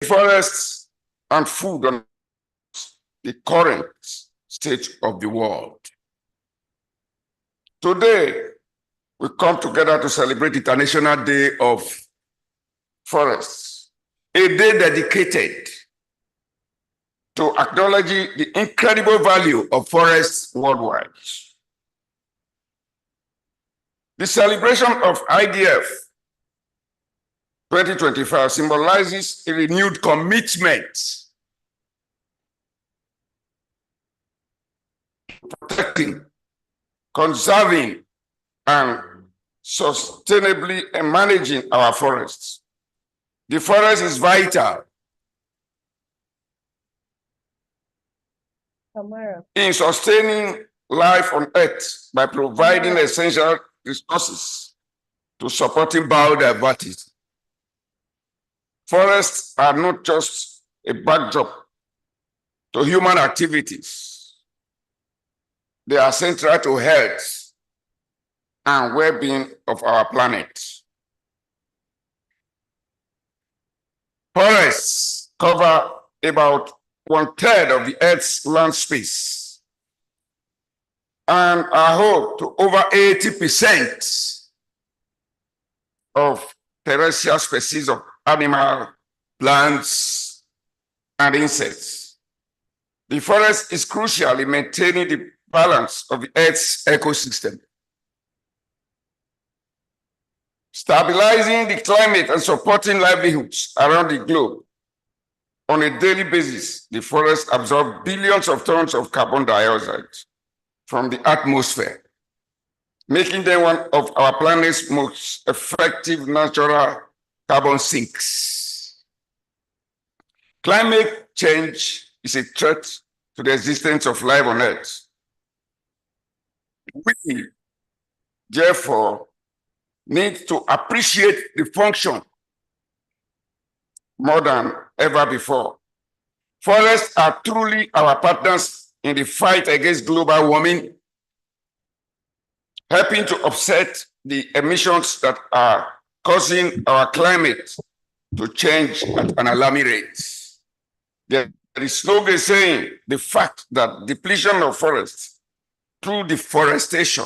forests and food on the current state of the world. Today, we come together to celebrate International Day of Forests, a day dedicated to acknowledging the incredible value of forests worldwide. The celebration of IDF 2025 symbolizes a renewed commitment to protecting, conserving, and sustainably managing our forests. The forest is vital in sustaining life on Earth by providing essential resources to supporting biodiversity. Forests are not just a backdrop to human activities. They are central to health and well-being of our planet. Forests cover about 1/3 of the Earth's land space and are home to over 80% of terrestrial species of animal, plants, and insects. The forest is crucial in maintaining the balance of the Earth's ecosystem, stabilizing the climate and supporting livelihoods around the globe. On a daily basis, the forest absorbs billions of tons of carbon dioxide from the atmosphere, making them one of our planet's most effective natural carbon sinks. Climate change is a threat to the existence of life on Earth. We, therefore, need to appreciate the function more than ever before. Forests are truly our partners in the fight against global warming, helping to offset the emissions that are causing our climate to change at an alarming rate. There is no saying the fact that depletion of forests through deforestation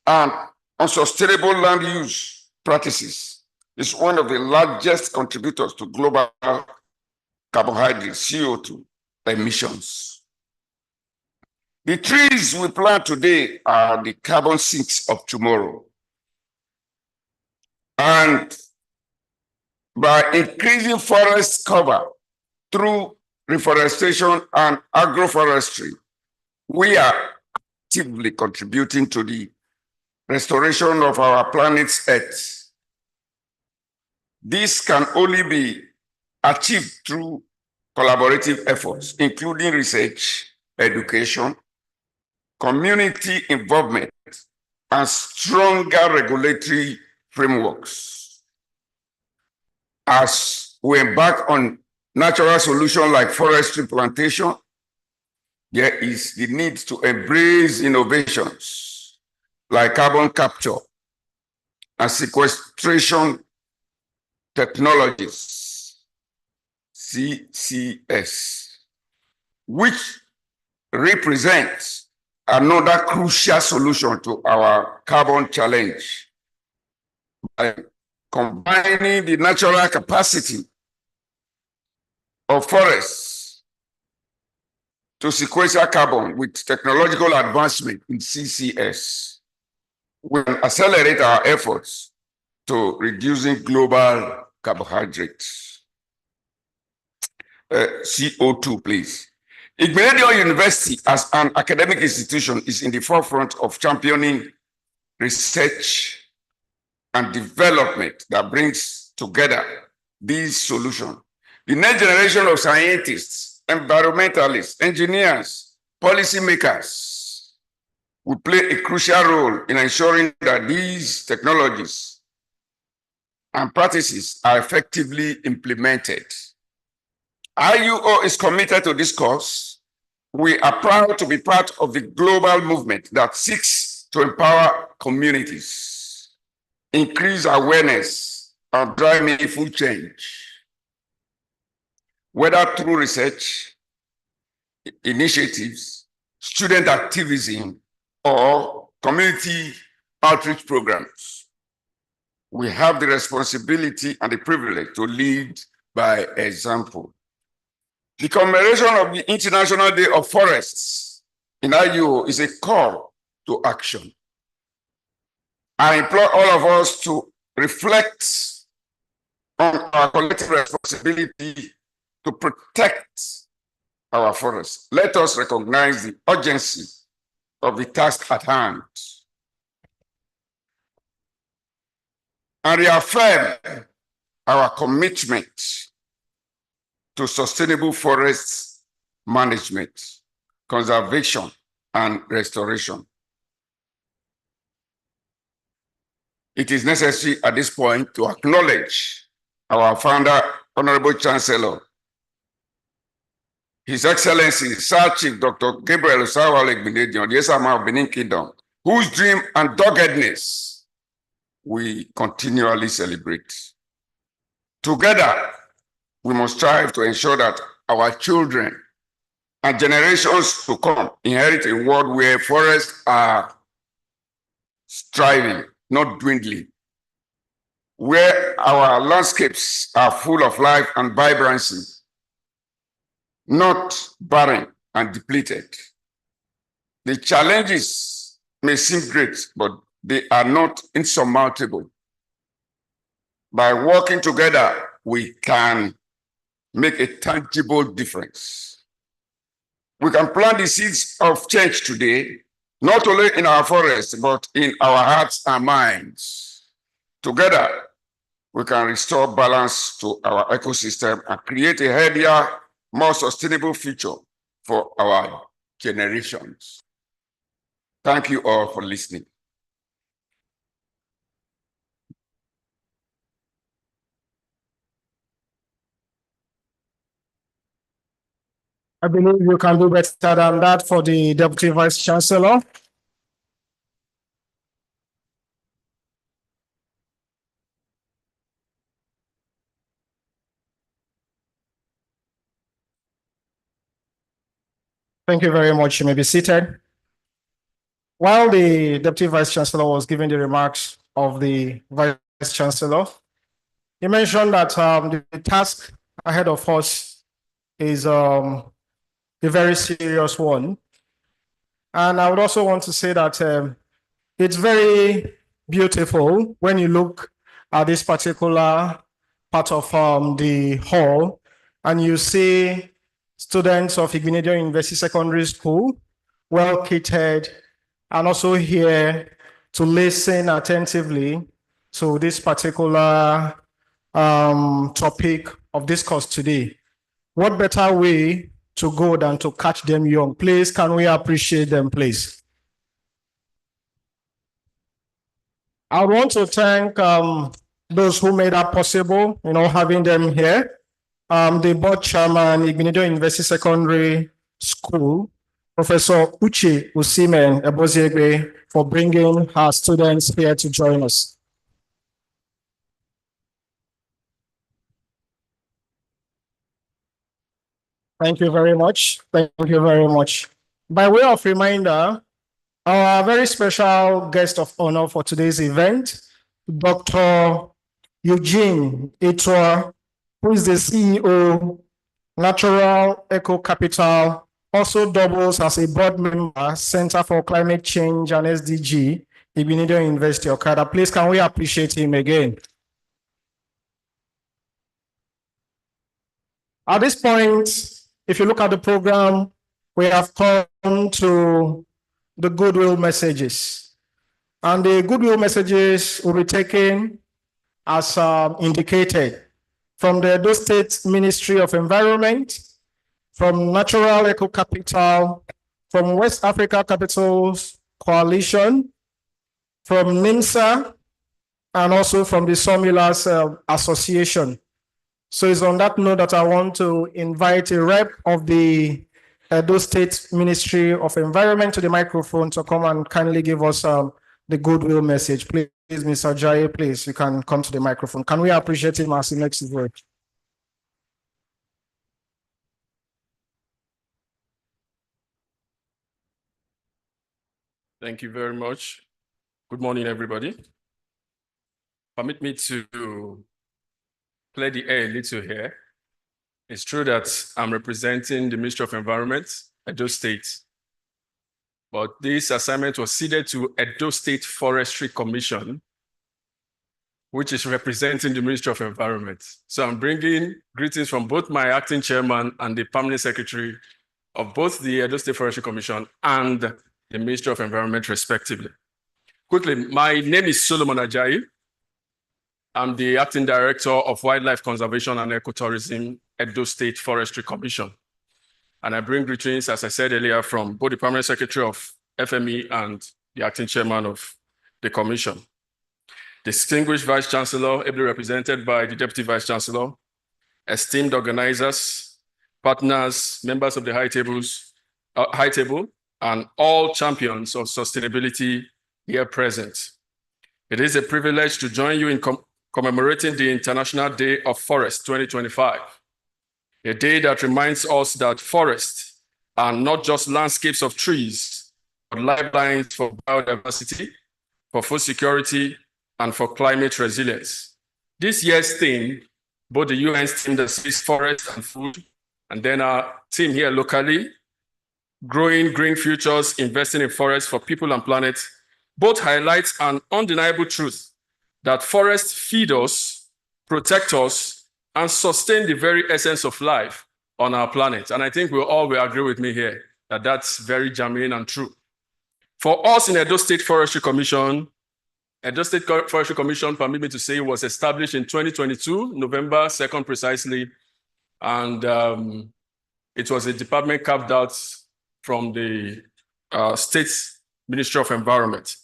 and unsustainable land use practices is one of the largest contributors to global carbohydrate CO2 emissions. The trees we plant today are the carbon sinks of tomorrow. And by increasing forest cover through reforestation and agroforestry, we are actively contributing to the restoration of our planet's Earth. This can only be achieved through collaborative efforts, including research, education, community involvement, and stronger regulatory frameworks. As we embark on natural solutions like forestry plantation, there is the need to embrace innovations like carbon capture and sequestration technologies, CCS, which represents another crucial solution to our carbon challenge. By combining the natural capacity of forests to sequester carbon with technological advancement in CCS, we will accelerate our efforts to reducing global carbohydrates. CO2, please. Igbenedion University, as an academic institution, is in the forefront of championing research and development that brings together these solutions. The next generation of scientists, environmentalists, engineers, policymakers will play a crucial role in ensuring that these technologies and practices are effectively implemented. IUO is committed to this cause. We are proud to be part of the global movement that seeks to empower communities, increase awareness, and drive meaningful change. whether through research, initiatives, student activism, or community outreach programs. We have the responsibility and the privilege to lead by example. The commemoration of the International Day of Forests in IUO is a call to action. I implore all of us to reflect on our collective responsibility to protect our forests. Let us recognize the urgency of the task at hand and reaffirm our commitment to sustainable forest management, conservation, and restoration. It is necessary at this point to acknowledge our founder, Honorable Chancellor, His Excellency, Sir Chief Dr. Gabriel Osawa-Igbenedion, the SMR of Benin Kingdom, whose dream and doggedness we continually celebrate. Together, we must strive to ensure that our children and generations to come inherit a world where forests are thriving, not dwindling, where our landscapes are full of life and vibrancy, not barren and depleted. The challenges may seem great, but they are not insurmountable. By working together, we can make a tangible difference. We can plant the seeds of change today, not only in our forests, but in our hearts and minds. Together, we can restore balance to our ecosystem and create a healthier, more sustainable future for our generations. Thank you all for listening. I believe you can do better than that for the Deputy Vice Chancellor. Thank you very much. You may be seated. While the Deputy Vice Chancellor was giving the remarks of the Vice Chancellor, he mentioned that the task ahead of us is a very serious one. And I would also want to say that it's very beautiful when you look at this particular part of the hall and you see students of Igbenedion University Secondary School, well catered, and also here to listen attentively to this particular topic of discourse today. What better way to go than to catch them young? Please, can we appreciate them, please? I want to thank those who made that possible, having them here. The board chairman, Igbenedion University Secondary School, Professor Uche Usimen Eboziegbe, for bringing her students here to join us. Thank you very much. Thank you very much. By way of reminder, our very special guest of honor for today's event, Dr. Eugene Itua, who is the CEO, Natural Eco Capital, also doubles as a board member, Center for Climate Change and SDG, Igbenedion University, Okada. Please, can we appreciate him again? At this point, if you look at the program, we have come to the goodwill messages. And the goodwill messages will be taken as indicated from the Edo State Ministry of Environment, from Natural Eco Capital, from West Africa Capitals Coalition, from NIMSA, and also from the Sawmillers Association. So it's on that note that I want to invite a rep of the Edo State Ministry of Environment to the microphone to come and kindly give us the goodwill message. Please, Mr. Ajayi, please, you can come to the microphone. Can we appreciate him as he makes his word? Thank you very much. Good morning, everybody. Permit me to play the air a little here. It's true that I'm representing the Ministry of Environment, Edo State, but this assignment was ceded to Edo State Forestry Commission, which is representing the Ministry of Environment. So I'm bringing greetings from both my acting chairman and the permanent secretary of both the Edo State Forestry Commission and the Ministry of Environment, respectively. Quickly, my name is Solomon Ajayi. I'm the acting director of Wildlife Conservation and Ecotourism, Edo State Forestry Commission. And I bring greetings, as I said earlier, from both the permanent secretary of FME and the acting chairman of the commission. Distinguished Vice Chancellor, ably represented by the Deputy Vice Chancellor, esteemed organizers, partners, members of the High Table, and all champions of sustainability here present. It is a privilege to join you in commemorating the International Day of Forest 2025, a day that reminds us that forests are not just landscapes of trees, but lifelines for biodiversity, for food security, and for climate resilience. This year's theme, both the UN's team that sees forest and food, and then our team here locally, Growing Green Futures, Investing in Forests for People and Planet, both highlights an undeniable truth that forests feed us, protect us, and sustain the very essence of life on our planet. And I think we all will agree with me here that that's very germane and true. For us in Edo State Forestry Commission, Edo State Forestry Commission, permit me to say, was established in 2022, November 2nd precisely, and it was a department carved out from the State Ministry of Environment.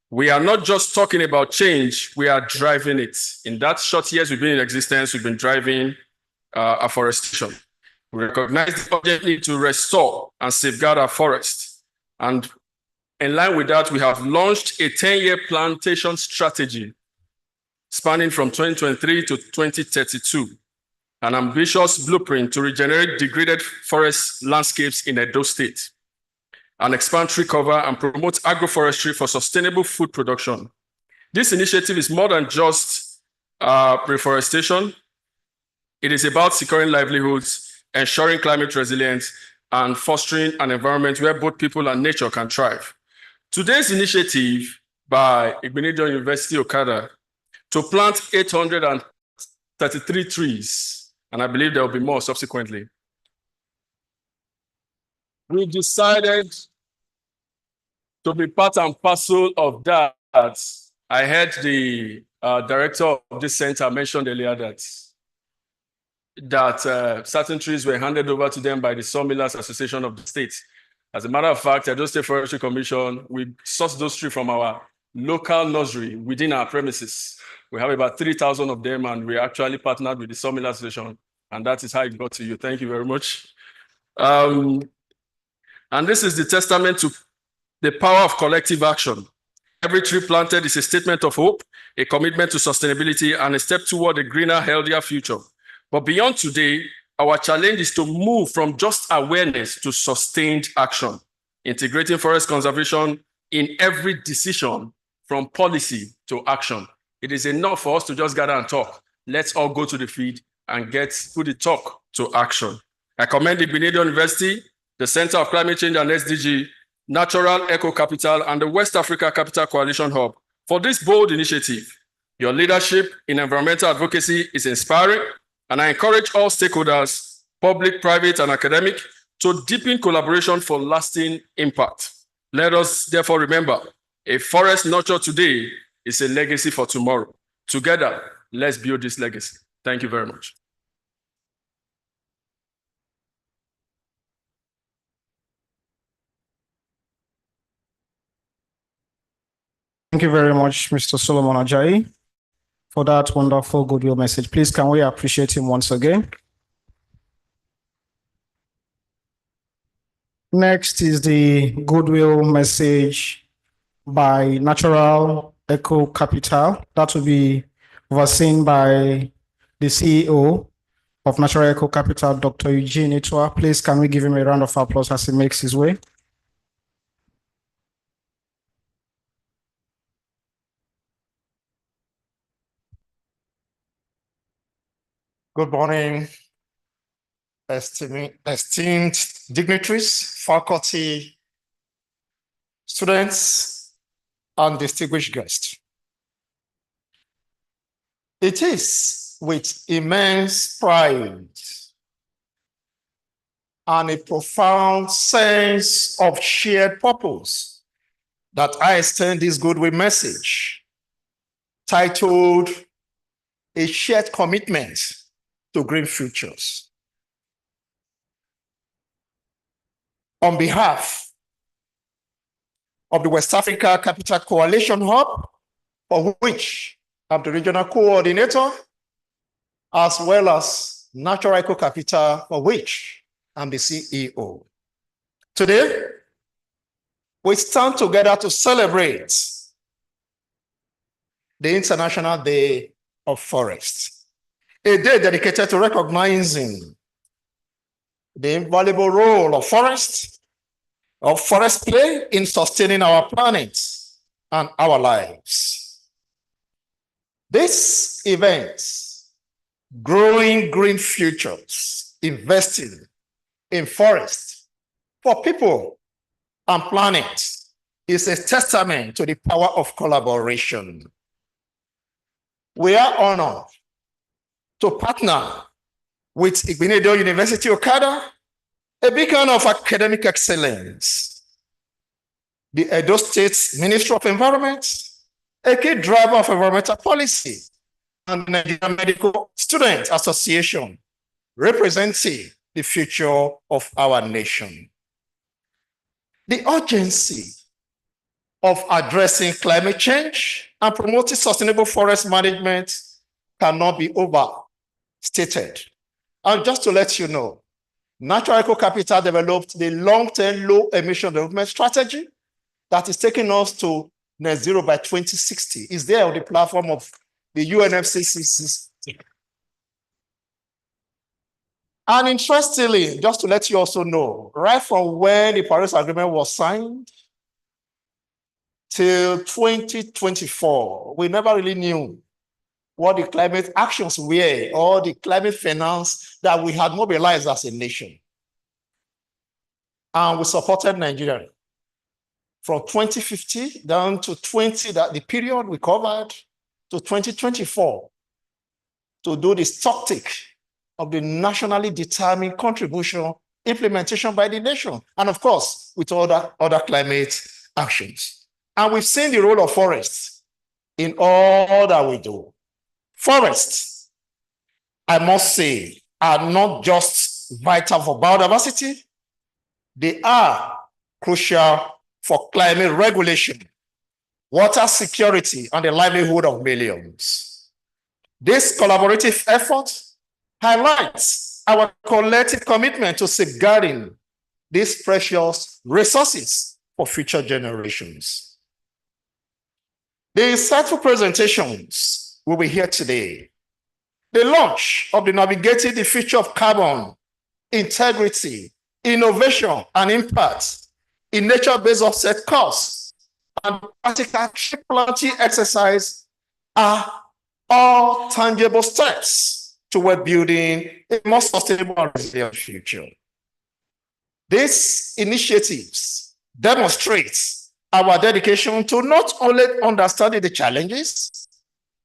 We are not just talking about change, we are driving it. In that short years we've been in existence, we've been driving afforestation. We recognize the urgent need to restore and safeguard our forests. And in line with that, we have launched a 10-year plantation strategy spanning from 2023 to 2032, an ambitious blueprint to regenerate degraded forest landscapes in Edo State, and expand tree cover and promote agroforestry for sustainable food production. This initiative is more than just reforestation. It is about securing livelihoods, ensuring climate resilience, and fostering an environment where both people and nature can thrive. Today's initiative by Igbinedion University Okada to plant 833 trees, and I believe there will be more subsequently. We decided to be part and parcel of that. I heard the director of this center mentioned earlier that certain trees were handed over to them by the Sawmillers Association of the State. As a matter of fact, Edo State Forestry Commission, we sourced those trees from our local nursery within our premises. We have about 3,000 of them, and we actually partnered with the Sawmillers Association, and that is how it got to you. Thank you very much. And this is the testament to the power of collective action. Every tree planted is a statement of hope, a commitment to sustainability, and a step toward a greener, healthier future. But beyond today, our challenge is to move from just awareness to sustained action, integrating forest conservation in every decision from policy to action. It is enough for us to just gather and talk. Let's all go to the field and put the talk to action. I commend the Igbinedion University, the Center of Climate Change and SDG, Natural Eco Capital, and the West Africa Capital Coalition Hub for this bold initiative. Your leadership in environmental advocacy is inspiring, and I encourage all stakeholders, public, private, and academic, to deepen collaboration for lasting impact. Let us therefore remember, a forest nurtured today is a legacy for tomorrow. Together, let's build this legacy. Thank you very much. Thank you very much, Mr. Solomon Ajayi, for that wonderful goodwill message. Please, can we appreciate him once again? Next is the goodwill message by Natural Eco Capital. That will be overseen by the CEO of Natural Eco Capital, Dr. Eugene Itua. Please, can we give him a round of applause as he makes his way? Good morning, esteemed dignitaries, faculty, students, and distinguished guests. It is with immense pride and a profound sense of shared purpose that I extend this goodwill message titled A Shared Commitment to Green Futures. On behalf of the West Africa Capital Coalition Hub, for which I'm the regional coordinator, as well as Natural Eco Capital, for which I'm the CEO. Today, we stand together to celebrate the International Day of Forest, a day dedicated to recognizing the invaluable role of forest play in sustaining our planet and our lives. This event, Growing Green Futures, investing in forest for people and planet, is a testament to the power of collaboration. We are honored to partner with Igbenedion University Okada, a beacon of academic excellence, the Edo State Ministry of Environment, a key driver of environmental policy, and the Nigerian Medical Students Association, representing the future of our nation. The urgency of addressing climate change and promoting sustainable forest management cannot be overstated. And just to let you know, Natural Eco Capital developed the long-term low-emission development strategy that is taking us to net zero by 2060. It's there on the platform of the UNFCCC. And interestingly, just to let you also know, right from when the Paris Agreement was signed till 2024, we never really knew what the climate actions were or the climate finance that we had mobilized as a nation. And we supported Nigeria from 2050 down to the period we covered, to 2024, to do the stocktake of the nationally determined contribution implementation by the nation, and of course, with other climate actions. And we've seen the role of forests in all that we do. Forests, I must say, are not just vital for biodiversity, they are crucial for climate regulation, water security, and the livelihood of millions. This collaborative effort highlights our collective commitment to safeguarding these precious resources for future generations. The insightful presentations will be here today. The launch of the Navigating the Future of Carbon, Integrity, Innovation, and Impact in Nature-Based Offset Costs and practical tree planting exercise are all tangible steps toward building a more sustainable and resilient future. These initiatives demonstrate our dedication to not only understanding the challenges,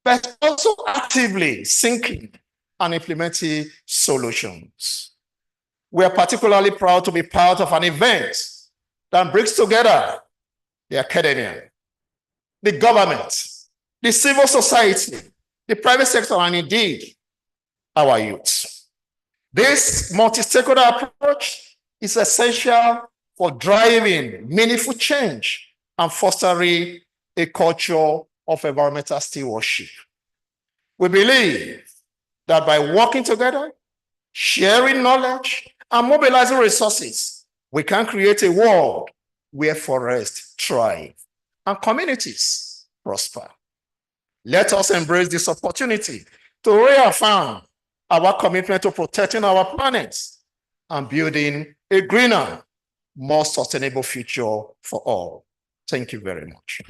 but also actively seeking and implementing solutions. We are particularly proud to be part of an event that brings together the academia, the government, the civil society, the private sector, and indeed, our youth. This multi-stakeholder approach is essential for driving meaningful change and fostering a culture of environmental stewardship. We believe that by working together, sharing knowledge, and mobilizing resources, we can create a world where forests thrive and communities prosper. Let us embrace this opportunity to reaffirm our commitment to protecting our planet and building a greener, more sustainable future for all. Thank you very much.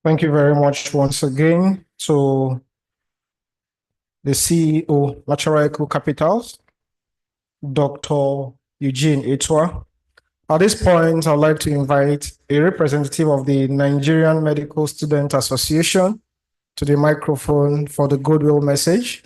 Thank you very much once again to the CEO, Natural Eco Capitals, Dr. Eugene Etwa. At this point, I'd like to invite a representative of the Nigerian Medical Student Association to the microphone for the goodwill message.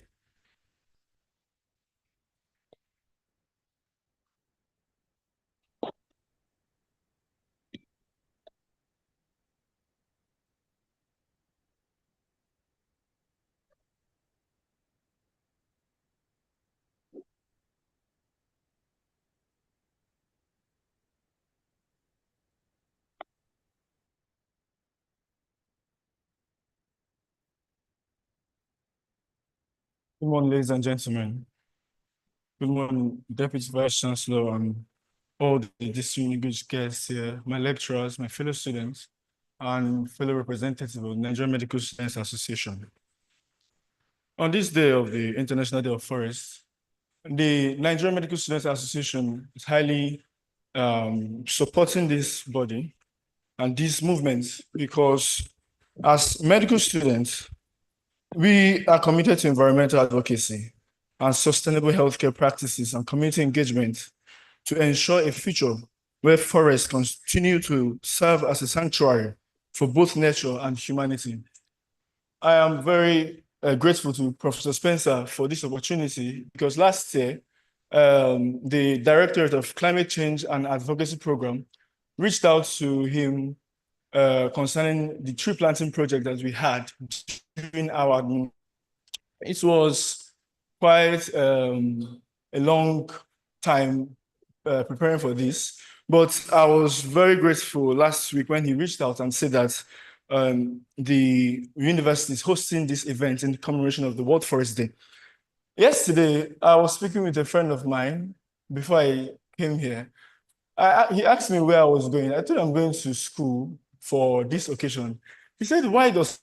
Good morning, ladies and gentlemen. Good morning, Deputy Vice Chancellor, and all the distinguished guests here, my lecturers, my fellow students, and fellow representatives of the Nigerian Medical Students Association. On this day of the International Day of Forests, the Nigerian Medical Students Association is highly supporting this body and these movements because as medical students, we are committed to environmental advocacy and sustainable healthcare practices and community engagement to ensure a future where forests continue to serve as a sanctuary for both nature and humanity. I am very grateful to Professor Spencer for this opportunity because last year, the Directorate of Climate Change and Advocacy Program reached out to him concerning the tree planting project that we had during our admin. It was quite a long time preparing for this, but I was very grateful last week when he reached out and said that the university is hosting this event in commemoration of the World Forest Day. Yesterday, I was speaking with a friend of mine before I came here. He asked me where I was going. I told him I'm going to school for this occasion. He said, why does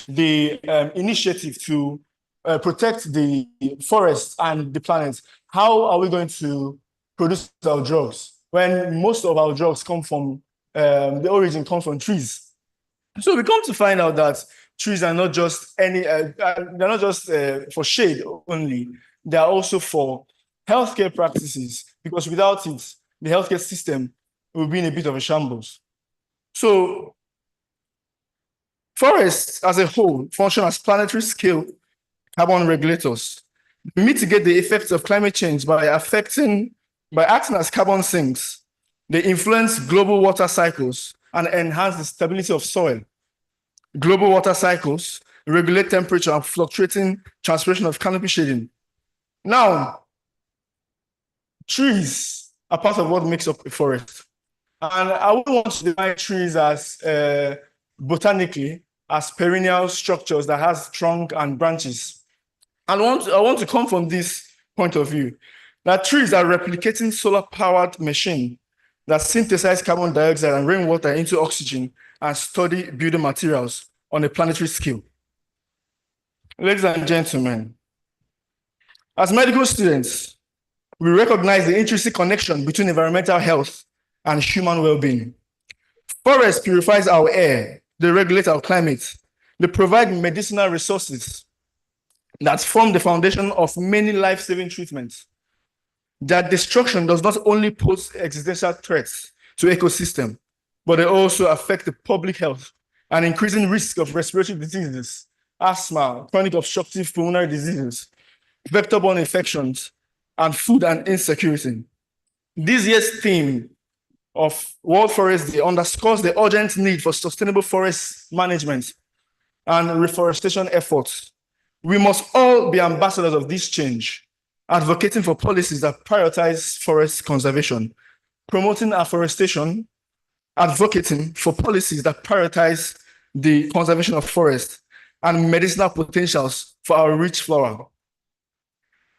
the initiative to protect the forest and the planet? How are we going to produce our drugs when most of our drugs come from, the origin comes from trees? So we come to find out that trees are not just they're not just for shade only, they are also for healthcare practices, because without it, the healthcare system will be in a bit of a shambles. So forests as a whole function as planetary scale carbon regulators, mitigate the effects of climate change by acting as carbon sinks. They influence global water cycles and enhance the stability of soil. Global water cycles regulate temperature and fluctuating transpiration of canopy shading. Now, trees are part of what makes up a forest. And I would want to define trees as botanically as perennial structures that has trunk and branches. And I want to come from this point of view, that trees are replicating solar-powered machine that synthesize carbon dioxide and rainwater into oxygen and study building materials on a planetary scale. Ladies and gentlemen, as medical students, we recognize the intrinsic connection between environmental health and human well-being. Forest purifies our air, they regulate our climate, they provide medicinal resources that form the foundation of many life-saving treatments. Their destruction does not only pose existential threats to ecosystem, but they also affect the public health and increasing risk of respiratory diseases, asthma, chronic obstructive pulmonary diseases, vector-borne infections, and food and insecurity. This year's theme of World Forest Day underscores the urgent need for sustainable forest management and reforestation efforts. We must all be ambassadors of this change, advocating for policies that prioritize forest conservation, promoting afforestation, advocating for policies that prioritize the conservation of forests and medicinal potentials for our rich flora.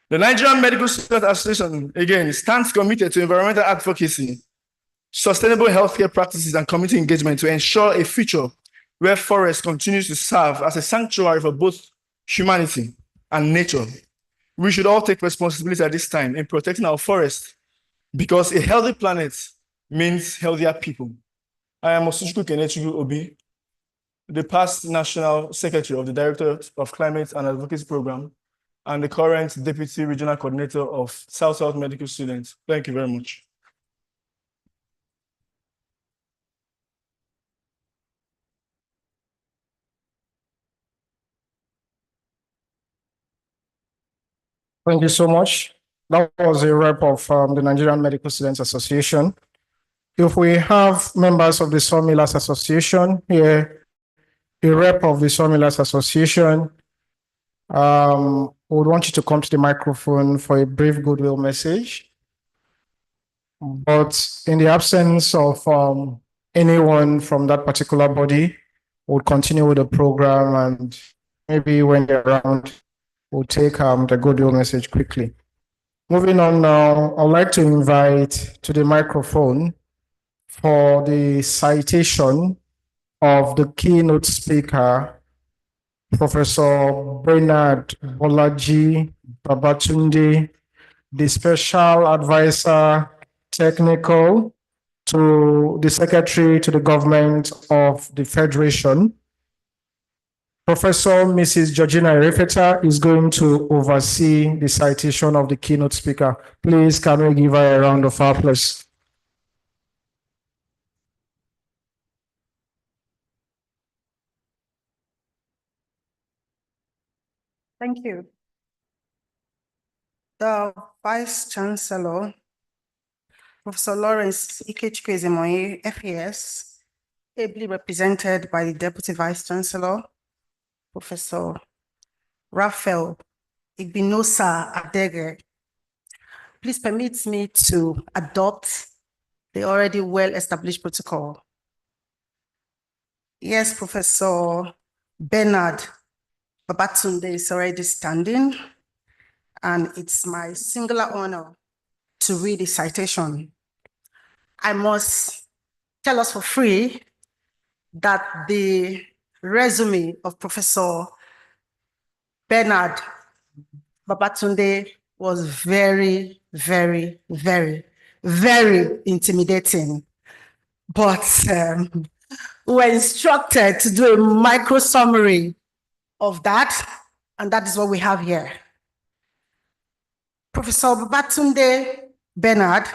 The Nigerian Medical Students Association, again, stands committed to environmental advocacy, sustainable healthcare practices, and community engagement to ensure a future where forest continues to serve as a sanctuary for both humanity and nature. We should all take responsibility at this time in protecting our forests, because a healthy planet means healthier people. I am Osuchukwu Kenechukwu Obi, the past National Secretary of the Directorate of Climate and Advocacy Program and the current Deputy Regional Coordinator of South-South Medical Students. Thank you very much. Thank you so much. That was a rep of the Nigerian Medical Students Association. If we have members of the Sawmillers Association here, a rep of the Sawmillers Association, we would want you to come to the microphone for a brief goodwill message. But in the absence of anyone from that particular body, we'll continue with the program, and maybe when they're around, we'll take the goodwill message quickly. Moving on now, I'd like to invite to the microphone for the citation of the keynote speaker, Professor Bernard Bolaji Babatunde, the Special Advisor Technical to the Secretary to the Government of the Federation. Professor Mrs. Georgina Erefeta is going to oversee the citation of the keynote speaker. Please, can we give her a round of applause? Thank you. The Vice Chancellor, Professor Lawrence Ikechukwu Ezemoye, FAS, ably represented by the Deputy Vice Chancellor, Professor Raphael Igbinosa Adege. Please permit me to adopt the already well-established protocol. Yes, Professor Bernard Babatunde is already standing, and it's my singular honor to read the citation. I must tell us for free that the resume of Professor Bernard Babatunde was very, very, very, very intimidating. But we were instructed to do a micro summary of that, and that is what we have here. Professor Babatunde Bernard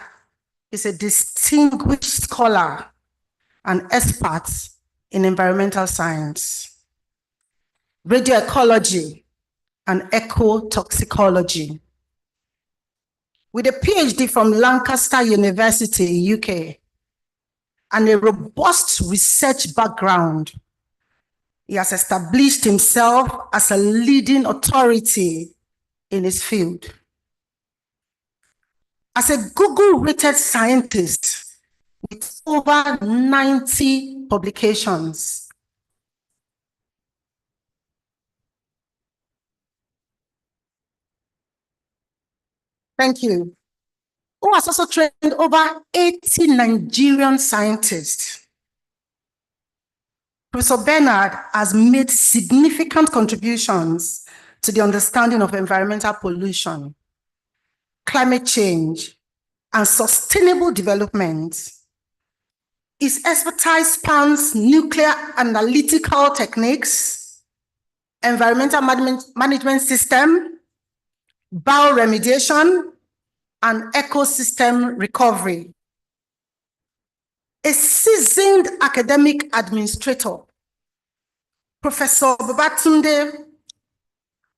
is a distinguished scholar and expert in environmental science, radioecology, and ecotoxicology. With a PhD from Lancaster University, UK, and a robust research background, he has established himself as a leading authority in his field. As a Google-rated scientist with over 90 publications, thank you, who has also trained over 80 Nigerian scientists. Professor Bernard has made significant contributions to the understanding of environmental pollution, climate change, and sustainable development. His expertise spans nuclear analytical techniques, environmental management system, bioremediation, and ecosystem recovery. A seasoned academic administrator, Professor Babatunde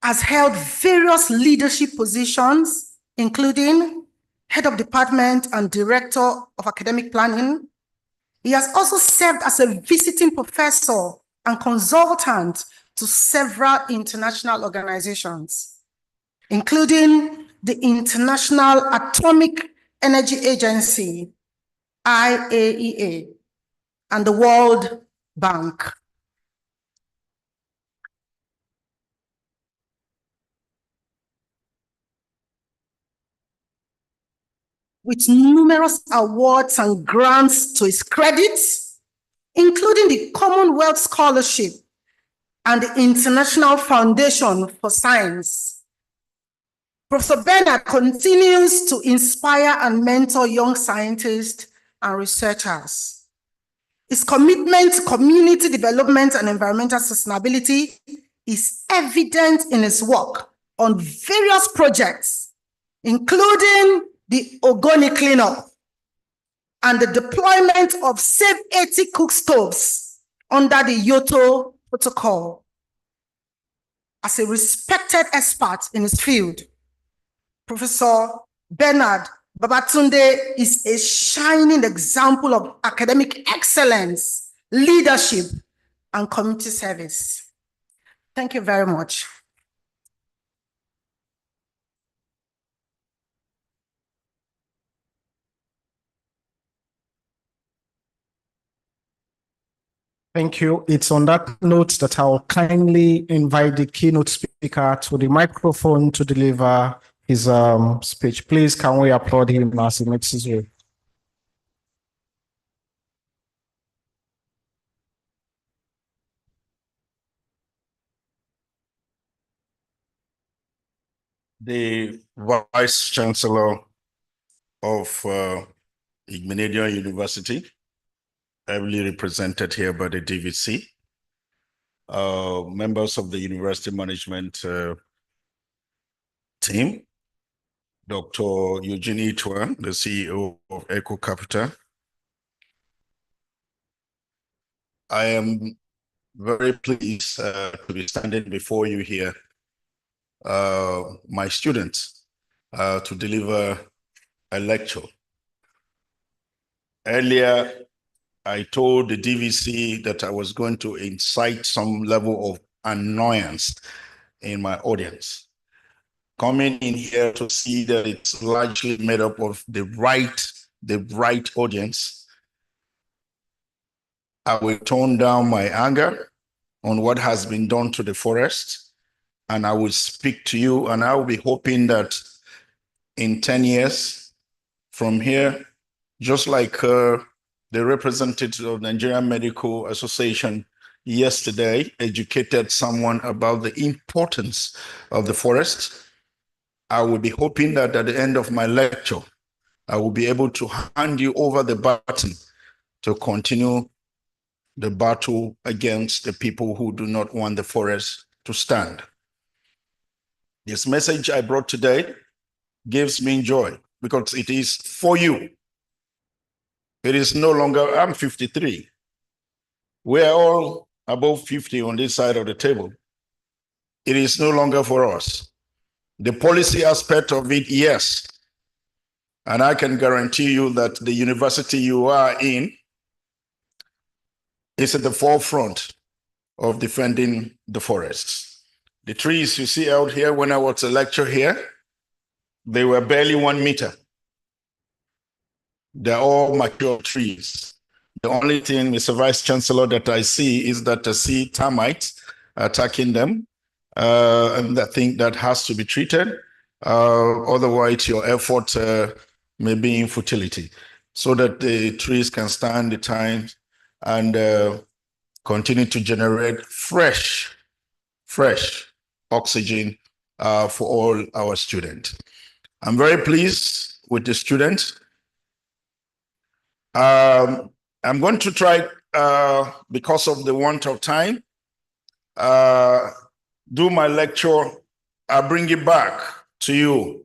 has held various leadership positions, including Head of Department and Director of Academic Planning. He has also served as a visiting professor and consultant to several international organizations, including the International Atomic Energy Agency, IAEA, and the World Bank. With numerous awards and grants to his credit, including the Commonwealth Scholarship and the International Foundation for Science. Professor Bernard continues to inspire and mentor young scientists and researchers. His commitment to community development and environmental sustainability is evident in his work on various projects, including the Ogoni cleanup and the deployment of Save 80 cook stoves under the Kyoto Protocol. As a respected expert in his field, Professor Bernard Babatunde is a shining example of academic excellence, leadership, and community service. Thank you very much. Thank you. It's on that note that I'll kindly invite the keynote speaker to the microphone to deliver his speech. Please, can we applaud him as he makes his way? The Vice Chancellor of Igbinedion University, heavily represented here by the DVC, members of the university management team, Dr. Eugene Itwa, the CEO of Eco Capital. I am very pleased to be standing before you here, my students, to deliver a lecture. Earlier, I told the DVC that I was going to incite some level of annoyance in my audience. Coming in here to see that it's largely made up of the right audience, I will tone down my anger on what has been done to the forest, and I will speak to you, and I will be hoping that in 10 years from here, just like the representative of Nigerian Medical Association yesterday educated someone about the importance of the forest, I will be hoping that at the end of my lecture, I will be able to hand you over the baton to continue the battle against the people who do not want the forest to stand. This message I brought today gives me joy because it is for you. It is no longer, I'm 53. We're all above 50 on this side of the table. It is no longer for us. The policy aspect of it, yes. And I can guarantee you that the university you are in is at the forefront of defending the forests. The trees you see out here, when I was to lecture here, they were barely 1 meter. They're all mature trees. The only thing, Mr. Vice Chancellor, that I see is that I see termites attacking them. And I think that has to be treated. Otherwise, your effort may be in futility, so that the trees can stand the time and continue to generate fresh oxygen for all our students. I'm very pleased with the students. I'm going to try, because of the want of time, do my lecture. I'll bring it back to you.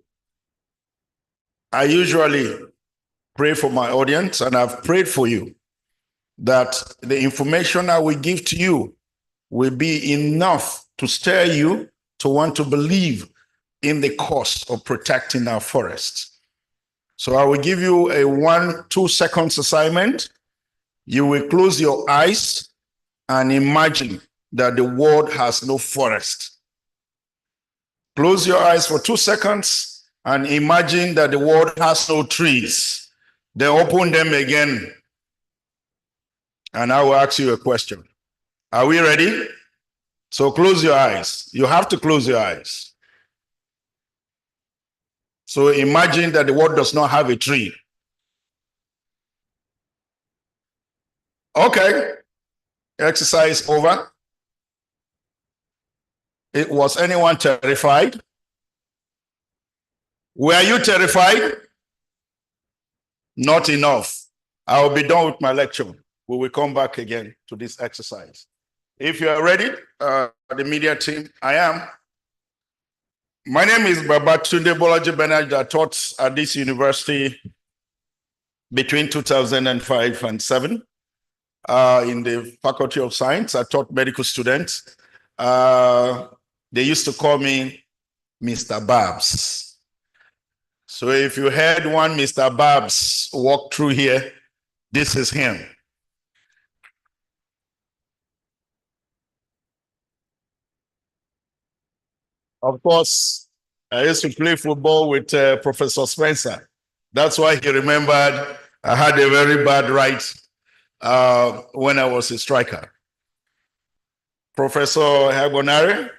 I usually pray for my audience, and I've prayed for you that the information I will give to you will be enough to stir you to want to believe in the cause of protecting our forests. So I will give you a 1-2 seconds assignment. You will close your eyes and imagine that the world has no forest. Close your eyes for 2 seconds and imagine that the world has no trees. Then open them again. And I will ask you a question. Are we ready? So close your eyes. You have to close your eyes. So imagine that the world does not have a tree. Okay. Exercise over. Was anyone terrified? Were you terrified? Not enough. I will be done with my lecture. We will come back again to this exercise. If you are ready, the media team, I am. My name is Babatunde Bolaji Bernard. I taught at this university between 2005 and 7 in the Faculty of Science. I taught medical students. They used to call me Mr. Babs. So if you heard one Mr. Babs walk through here, this is him. Of course, I used to play football with Professor Spencer. That's why he remembered I had a very bad right when I was a striker. Professor Hagonare,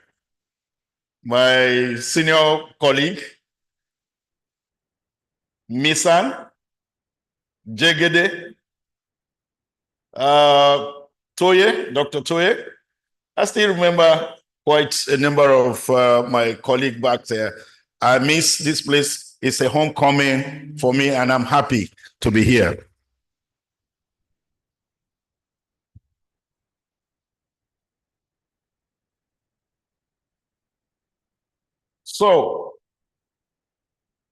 my senior colleague, Misan, Jegede, Toye, Dr. Toye. I still remember quite a number of my colleagues back there. I miss this place. It's a homecoming for me, and I'm happy to be here. So,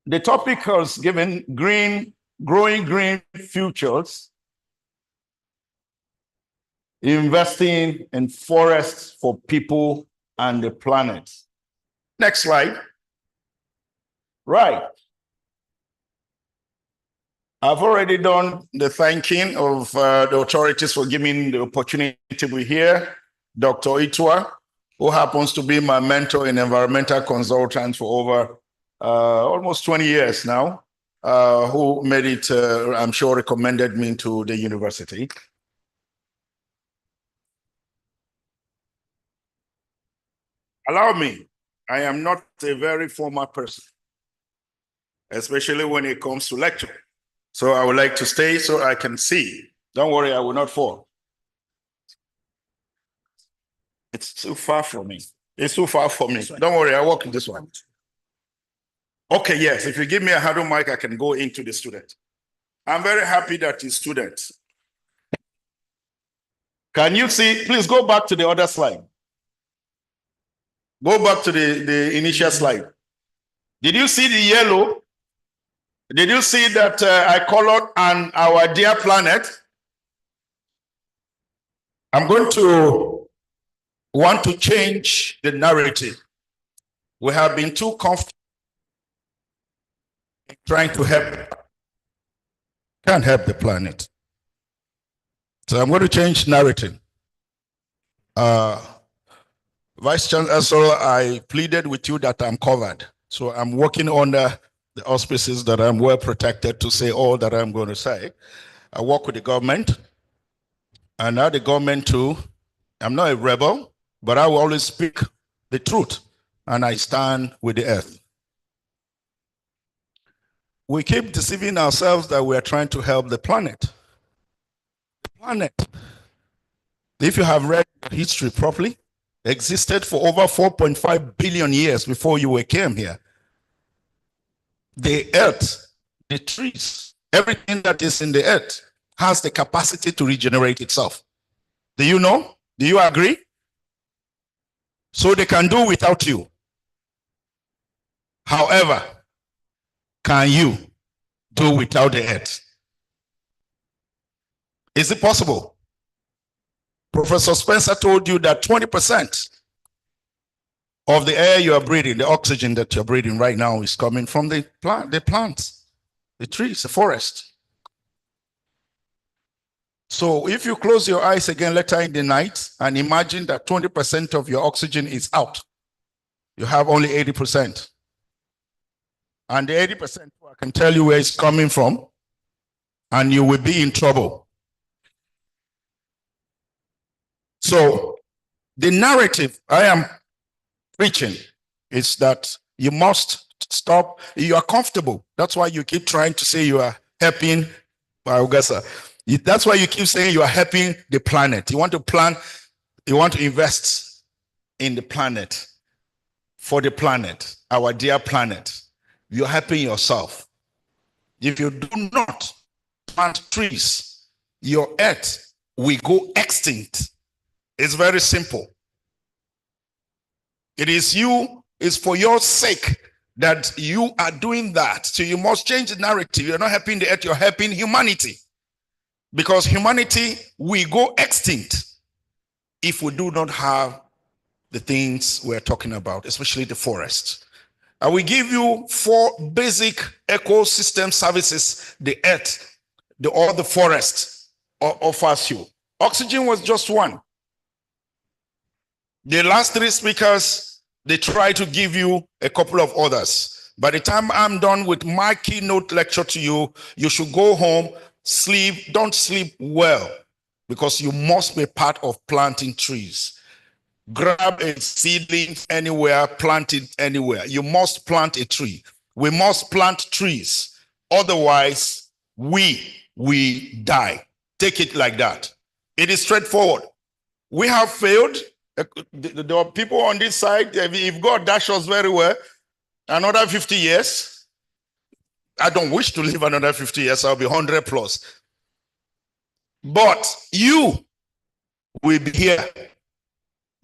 the topic was given growing green futures, investing in forests for people and the planet. Next slide. Right. I've already done the thanking of the authorities for giving the opportunity to be here. Dr. Itwa, who happens to be my mentor in environmental consultants for over almost 20 years now, who made it, I'm sure, recommended me to the university. Allow me, I am not a very formal person, especially when it comes to lecture. So I would like to stay so I can see. Don't worry, I will not fall. It's too far from me. It's too far for me. Don't worry, I walk in this one. Okay, yes, if you give me a handle mic, I can go into the student. I'm very happy that he's students. Can you see? Please go back to the other slide. Go back to the initial slide. Did you see the yellow? Did you see that I colored on our dear planet? I'm going to want to change the narrative. We have been too comfortable trying to help. Can't help the planet. So I'm going to change narrative. Vice Chancellor, I pleaded with you that I'm covered. So I'm working under the auspices that I'm well protected to say all that I'm going to say. I work with the government, and now the government too. I'm not a rebel, but I will always speak the truth, and I stand with the earth. We keep deceiving ourselves that we are trying to help the planet. The planet, if you have read history properly, existed for over 4.5 billion years before you came here. The earth, the trees, everything that is in the earth has the capacity to regenerate itself. Do you know? Do you agree? So they can do without you. However, can you do without the earth? Is it possible? Professor Spencer told you that 20% of the air you are breathing, the oxygen that you're breathing right now, is coming from the plants. The tree is a forest. So if you close your eyes again later in the night and imagine that 20% of your oxygen is out, you have only 80%. And the 80%, I can tell you where it's coming from, and you will be in trouble. So the narrative I am preaching is that you must stop. You are comfortable. That's why you keep trying to say you are helping Augasta. That's why you keep saying you are helping the planet. You want to plan, you want to invest in the planet, for the planet, our dear planet. You're helping yourself. If you do not plant trees, your earth will go extinct. It's very simple. It is you, it's for your sake that you are doing that. So you must change the narrative. You're not helping the earth, you're helping humanity. Because humanity will go extinct if we do not have the things we're talking about, especially the forest. I will give you 4 basic ecosystem services the earth, or the forest offers you. Oxygen was just one. The last 3 speakers, they try to give you a couple of others. By the time I'm done with my keynote lecture to you, you should go home, sleep. Don't sleep well, because you must be part of planting trees. Grab a seedling anywhere, plant it anywhere. You must plant a tree. We must plant trees. Otherwise, we die. Take it like that. It is straightforward. We have failed. There are people on this side, if God dash us very well, another 50 years, I don't wish to live another 50 years, I'll be 100 plus. But you will be here.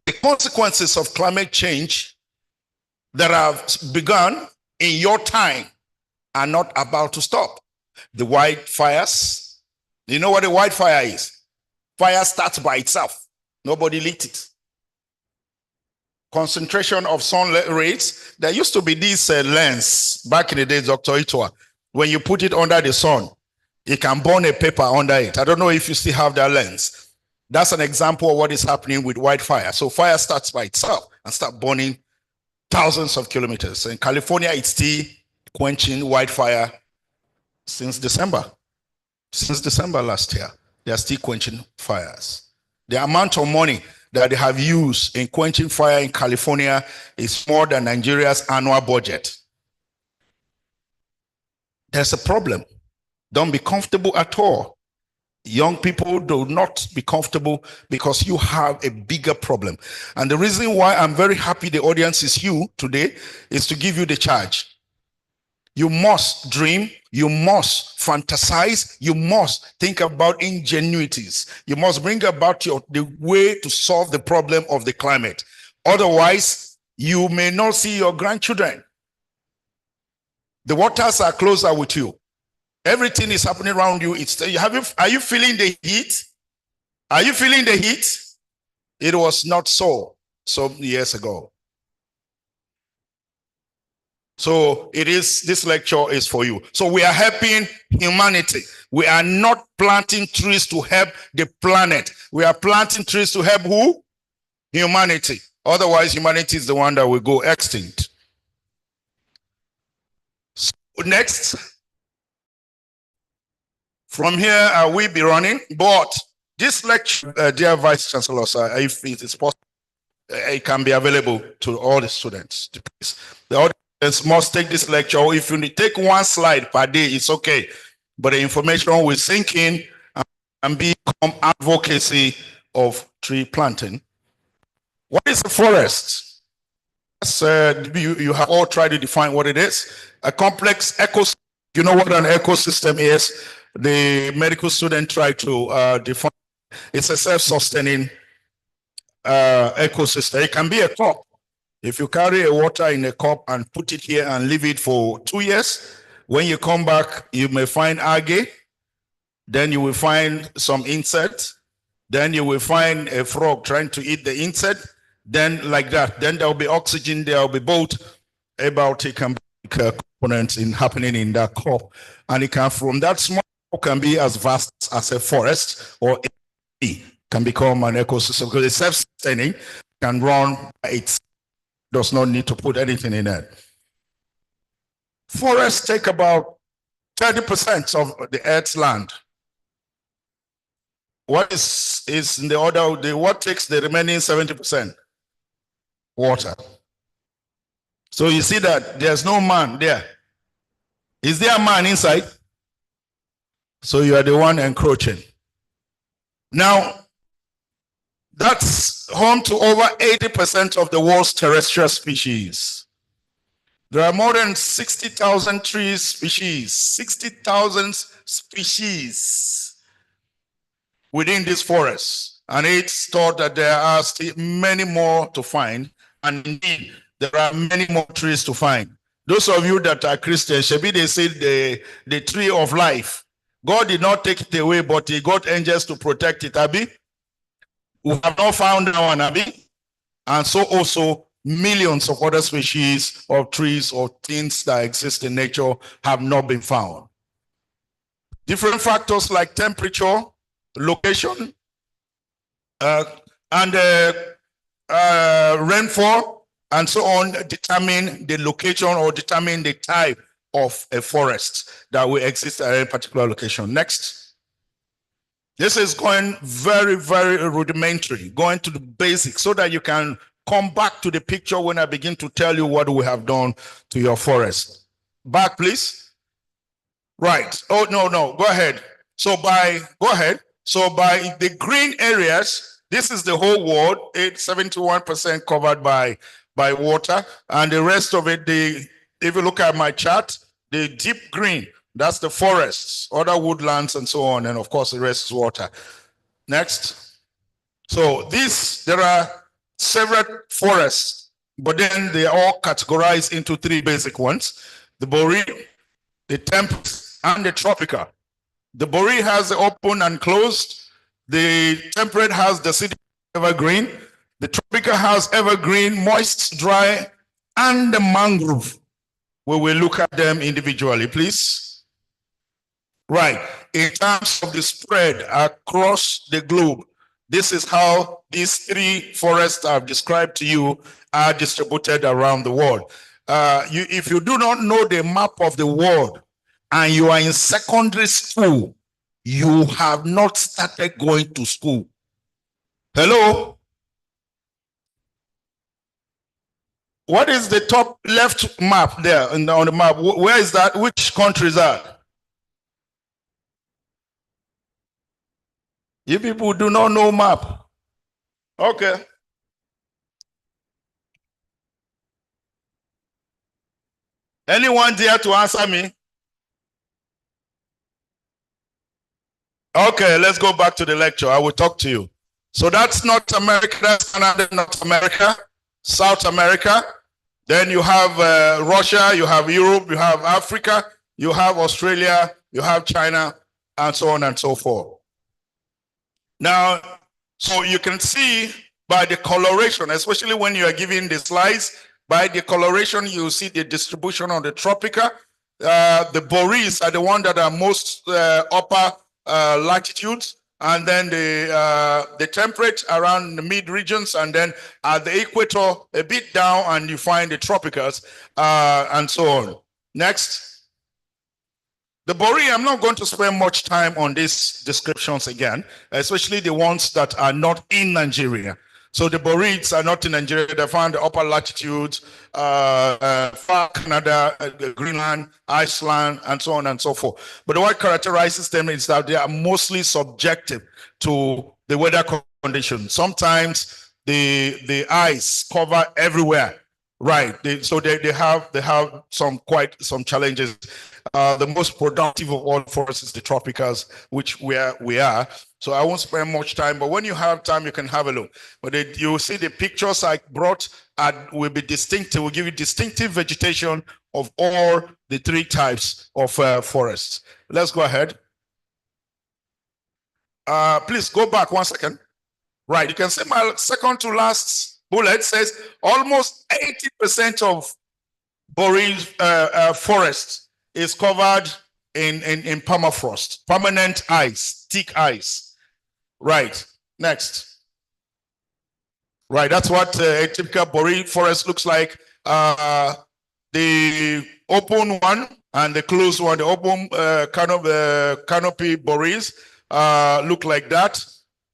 The consequences of climate change that have begun in your time are not about to stop. The wildfires, you know what a wildfire is? Fire starts by itself. Nobody lit it. Concentration of sun rays. There used to be this lens back in the days, Dr. Itoa. When you put it under the sun, it can burn a paper under it. I don't know if you still have that lens. That's an example of what is happening with wildfire. So fire starts by itself and start burning thousands of kilometers. In California, it's still quenching wildfire since December. Since December last year, they are still quenching fires. The amount of money that they have used in quenching fire in California is more than Nigeria's annual budget. There's a problem. Don't be comfortable at all. Young people do not be comfortable because you have a bigger problem. And the reason why I'm very happy the audience is you today is to give you the charge. You must dream, you must fantasize, you must think about ingenuities. You must bring about the way to solve the problem of the climate. Otherwise, you may not see your grandchildren. The waters are closer with you. Everything is happening around you. Are you feeling the heat? Are you feeling the heat? It was not so some years ago. So this lecture is for you. So we are helping humanity. We are not planting trees to help the planet. We are planting trees to help who? Humanity. Otherwise, humanity is the one that will go extinct. So next, from here, I will be running, but this lecture, dear Vice Chancellor, sir, if it is possible, it can be available to all the students. The audience must take this lecture. If you take 1 slide per day, it's okay. But the information will sink in and become advocacy of tree planting. What is a forest? You have all tried to define what it is. A complex ecosystem. You know what an ecosystem is? The medical student tried to define. It's a self-sustaining ecosystem. It can be a cup. If you carry a water in a cup and put it here and leave it for 2 years, when you come back, you may find algae. Then you will find some insect. Then you will find a frog trying to eat the insect. Then like that. Then there will be oxygen. There will be both abiotic and components in happening in that crop. And it can, from that small crop, can be as vast as a forest, or it can become an ecosystem because it's self-sustaining, can run by itself, does not need to put anything in it. Forests take about 30% of the Earth's land. What is in the order of what takes the remaining 70%? Water. So you see that there's no man there. Is there a man inside? So you are the one encroaching. Now, that's home to over 80% of the world's terrestrial species. There are more than 60,000 tree species, 60,000 species within this forest. And it's thought that there are still many more to find. And indeed, there are many more trees to find. Those of you that are Christians, Shebi, they say the tree of life. God did not take it away, but he got angels to protect it, Abi. We have not found that one, Abi. And so also millions of other species of trees or things that exist in nature have not been found. Different factors like temperature, location, and rainfall, and so on, determine the location or determine the type of a forest that will exist at a particular location. Next. This is going very, very rudimentary, going to the basics so that you can come back to the picture when I begin to tell you what we have done to your forest. Back, please. Right. Oh, no. Go ahead. So by the green areas, this is the whole world, 71% covered by water. And the rest of it, if you look at my chart, the deep green, that's the forests, other woodlands and so on. And of course, the rest is water. Next. So there are several forests, but then they are all categorized into three basic ones: the boreal, the temperate, and the tropical. The boreal has the open and closed. The temperate has deciduous evergreen. The tropical has evergreen, moist, dry, and the mangrove. We will look at them individually, please. Right. In terms of the spread across the globe, this is how these three forests I've described to you are distributed around the world. If you do not know the map of the world and you are in secondary school, you have not started going to school. Hello? What is the top left map there on the map? Where is that? Which country is that? You people do not know map. Okay. Anyone dare to answer me? Okay, let's go back to the lecture. I will talk to you. So that's North America, that's Canada, North America, South America. Then you have Russia, you have Europe, you have Africa, you have Australia, you have China, and so on and so forth. Now, so you can see by the coloration, especially when you are given the slides, by the coloration, you see the distribution of the tropical. The boreals are the ones that are most upper latitudes, and then the temperate around the mid regions, and then at the equator a bit down, and you find the tropicals and so on. Next. The boreal, I'm not going to spend much time on these descriptions again, especially the ones that are not in Nigeria. So the boreals are not in Nigeria. They found the upper latitudes, far Canada, Greenland, Iceland, and so on and so forth. But what characterizes them is that they are mostly subjective to the weather conditions. Sometimes the ice cover everywhere. Right. So they have some challenges. The most productive of all forests is the tropicals, which we are. So I won't spend much time, but when you have time, you can have a look. But you will see the pictures I brought will be distinctive, will give you distinctive vegetation of all the three types of forests. Let's go ahead. Please go back 1 second. Right. You can see my second to last bullet says almost 80% of boreal forest is covered in permafrost, permanent ice, thick ice. Right. Next. Right. That's what a typical boreal forest looks like. The open one and the closed one, the open canopy boreals look like that.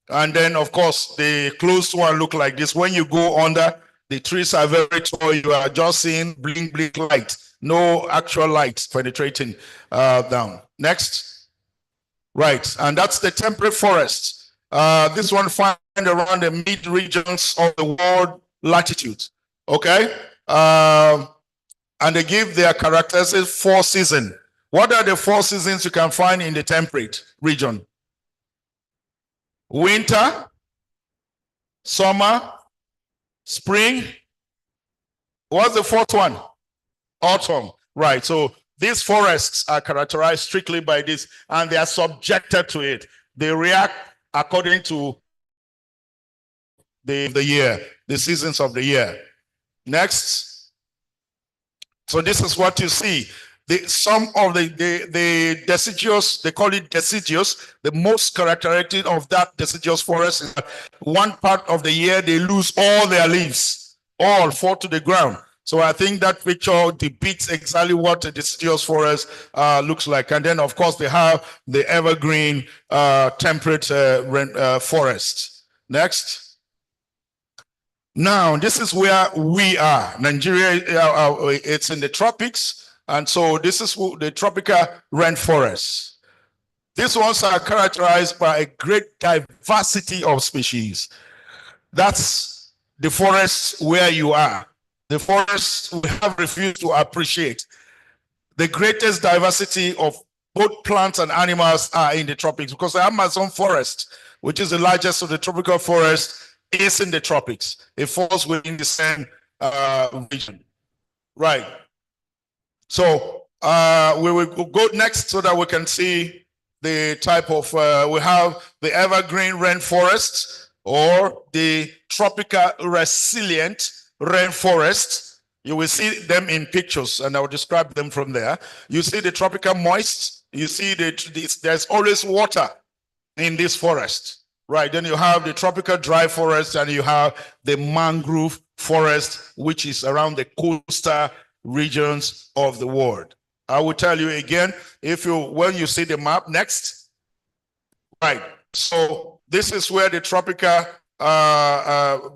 And then, of course, the closed one look like this. When you go under, the trees are very tall. You are just seeing blink, blink light. No actual light penetrating down. Next. Right. And that's the temperate forest. This one found around the mid regions of the world latitude. Okay. And they give their characteristics 4 seasons. What are the 4 seasons you can find in the temperate region? Winter, summer, spring. What's the 4th one? Autumn. Right. So these forests are characterized strictly by this, and they are subjected to it. They react according to the year, the seasons of the year. Next. So this is what you see. Some of the deciduous, they call it deciduous. The most characteristic of that deciduous forest is that one part of the year they lose all their leaves, all fall to the ground. So I think that picture depicts exactly what a deciduous forest looks like. And then, of course, they have the evergreen temperate forest. Next. Now, this is where we are. Nigeria, it's in the tropics. And so this is the tropical rainforest. These ones are characterized by a great diversity of species. That's the forest where you are. The forests we have refused to appreciate. The greatest diversity of both plants and animals are in the tropics, because the Amazon forest, which is the largest of the tropical forests, is in the tropics. It falls within the same region. Right. So we will go next so that we can see the type of, we have the evergreen rainforest or the tropical resilient rainforest. You will see them in pictures and I will describe them from there. You see the tropical moist, you see there's always water in this forest. Right, then you have the tropical dry forest and you have the mangrove forest, which is around the coastal regions of the world. I will tell you again, when you see the map next, right, so this is where the tropical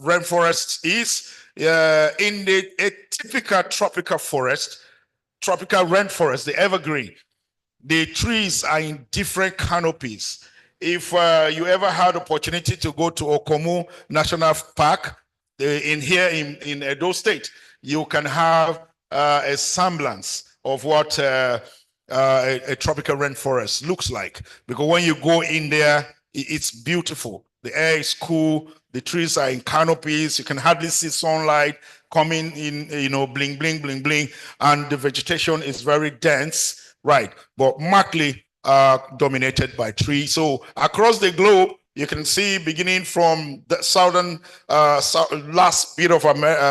rainforest is. In a typical tropical forest, tropical rainforest, the evergreen, the trees are in different canopies. If you ever had opportunity to go to Okomu National Park in Edo State, you can have a semblance of what a tropical rainforest looks like. Because when you go in there, it's beautiful. The air is cool. The trees are in canopies. You can hardly see sunlight coming in, bling, bling, bling, bling. And the vegetation is very dense, right? But markedly dominated by trees. So across the globe, you can see beginning from the southern last bit of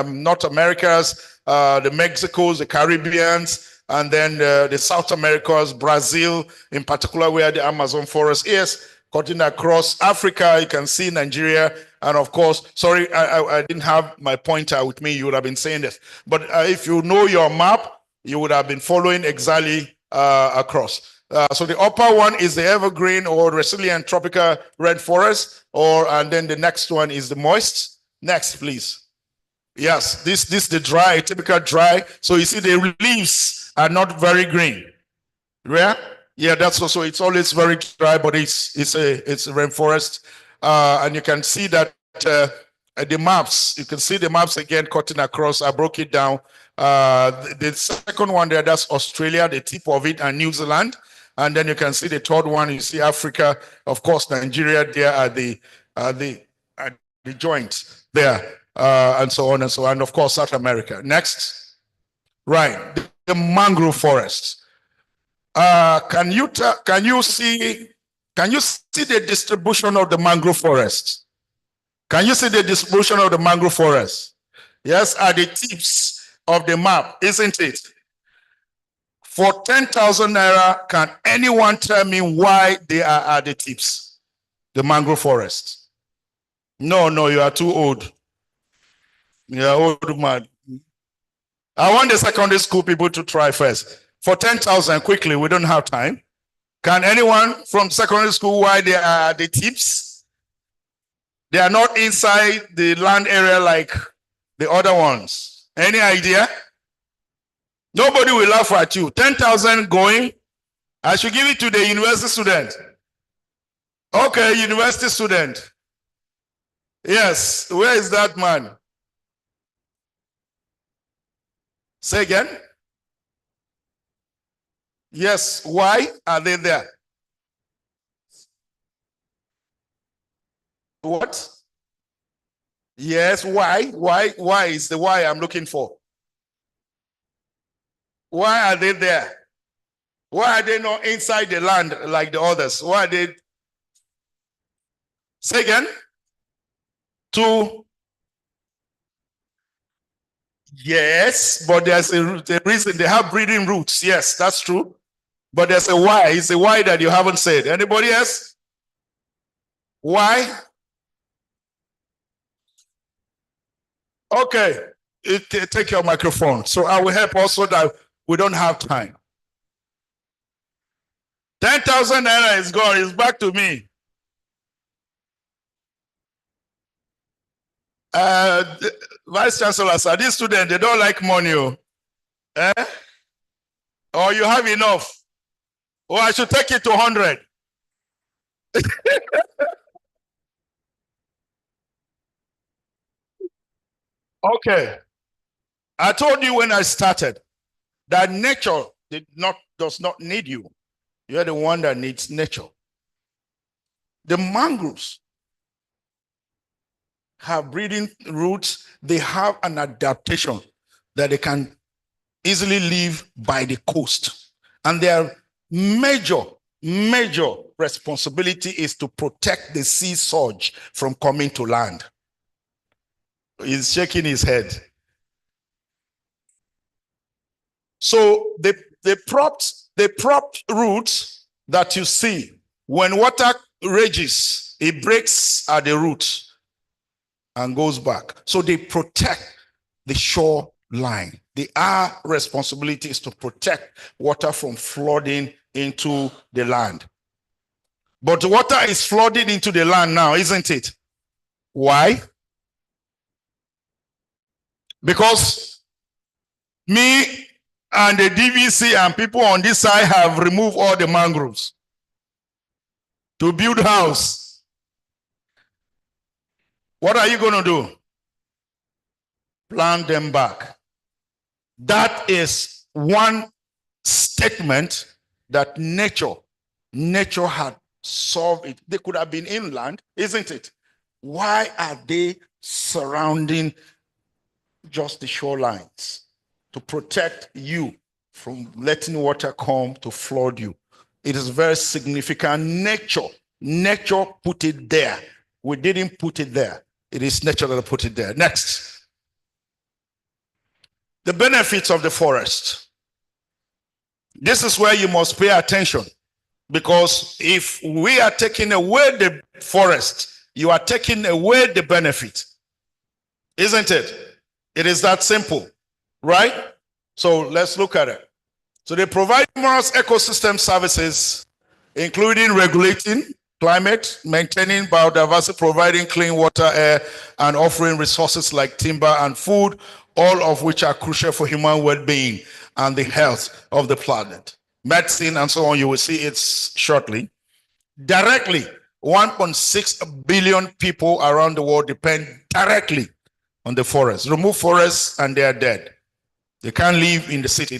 North Americas, the Mexicos, the Caribbeans, and then the South Americas, Brazil, in particular where the Amazon forest is, cutting across Africa. You can see Nigeria, and of course, sorry, I didn't have my pointer with me. You would have been saying this, but if you know your map, you would have been following exactly across. So the upper one is the evergreen or resilient tropical rainforest, and then the next one is the moist. Next, please. Yes, this the dry, typical dry. So you see the leaves are not very green. Yeah, that's also, it's always very dry, but it's a rainforest, and you can see that the maps. You can see the maps again cutting across. I broke it down. The second one there, that's Australia, the tip of it, and New Zealand. And then you can see the third one, you see Africa, of course, Nigeria, there are the joints there, and so on and so on, and of course, South America. Next. Right, the mangrove forest. Can you see the distribution of the mangrove forest? Can you see the distribution of the mangrove forest? Yes, at the tips of the map, isn't it? For 10,000 naira, can anyone tell me why they are at the tips? The mangrove forest. No, you are too old. You are old, man. I want the secondary school people to try first. For 10,000, quickly, we don't have time. Can anyone from secondary school why they are at the tips? They are not inside the land area like the other ones. Any idea? Nobody will laugh at you. 10,000 going. I should give it to the university student. Okay, university student. Yes, where is that man? Say again. Yes, why are they there? What? Yes, why? Why is the why I'm looking for? Why are they there? Why are they not inside the land like the others? Why are they? Say again. Yes, but there's a reason. They have breeding roots. Yes, that's true. But there's a why. It's a why that you haven't said. Anybody else? Why? Okay. Take your microphone. So I will help also that we don't have time. 10,000 naira is gone. It's back to me. Vice Chancellor, sir, these students, they don't like money. Eh? Or you have enough. Or I should take it to 100. Okay. I told you when I started that nature does not need you. You're the one that needs nature. The mangroves have breeding roots. They have an adaptation that they can easily live by the coast. And their major responsibility is to protect the sea surge from coming to land. He's shaking his head. So the propped roots that you see, when water rages, it breaks at the root and goes back. So they protect the shoreline. Our responsibility is to protect water from flooding into the land. But water is flooding into the land now, isn't it? Why? Because me and the DVC and people on this side have removed all the mangroves to build house. What are you going to do? Plant them back. That is one statement that nature had solved it. They could have been inland, isn't it? Why are they surrounding just the shorelines? To protect you from letting water come to flood you. It is very significant. Nature put it there. We didn't put it there. It is nature that put it there. Next. The benefits of the forest. This is where you must pay attention, because if we are taking away the forest, you are taking away the benefit. Isn't it? It is that simple, right? So let's look at it. So they provide numerous ecosystem services, including regulating climate, maintaining biodiversity, providing clean water, air, and offering resources like timber and food, all of which are crucial for human well-being and the health of the planet. Medicine and so on, you will see it shortly. Directly, 1.6 billion people around the world depend directly on the forest. Remove forests and they are dead. They can't live in the city.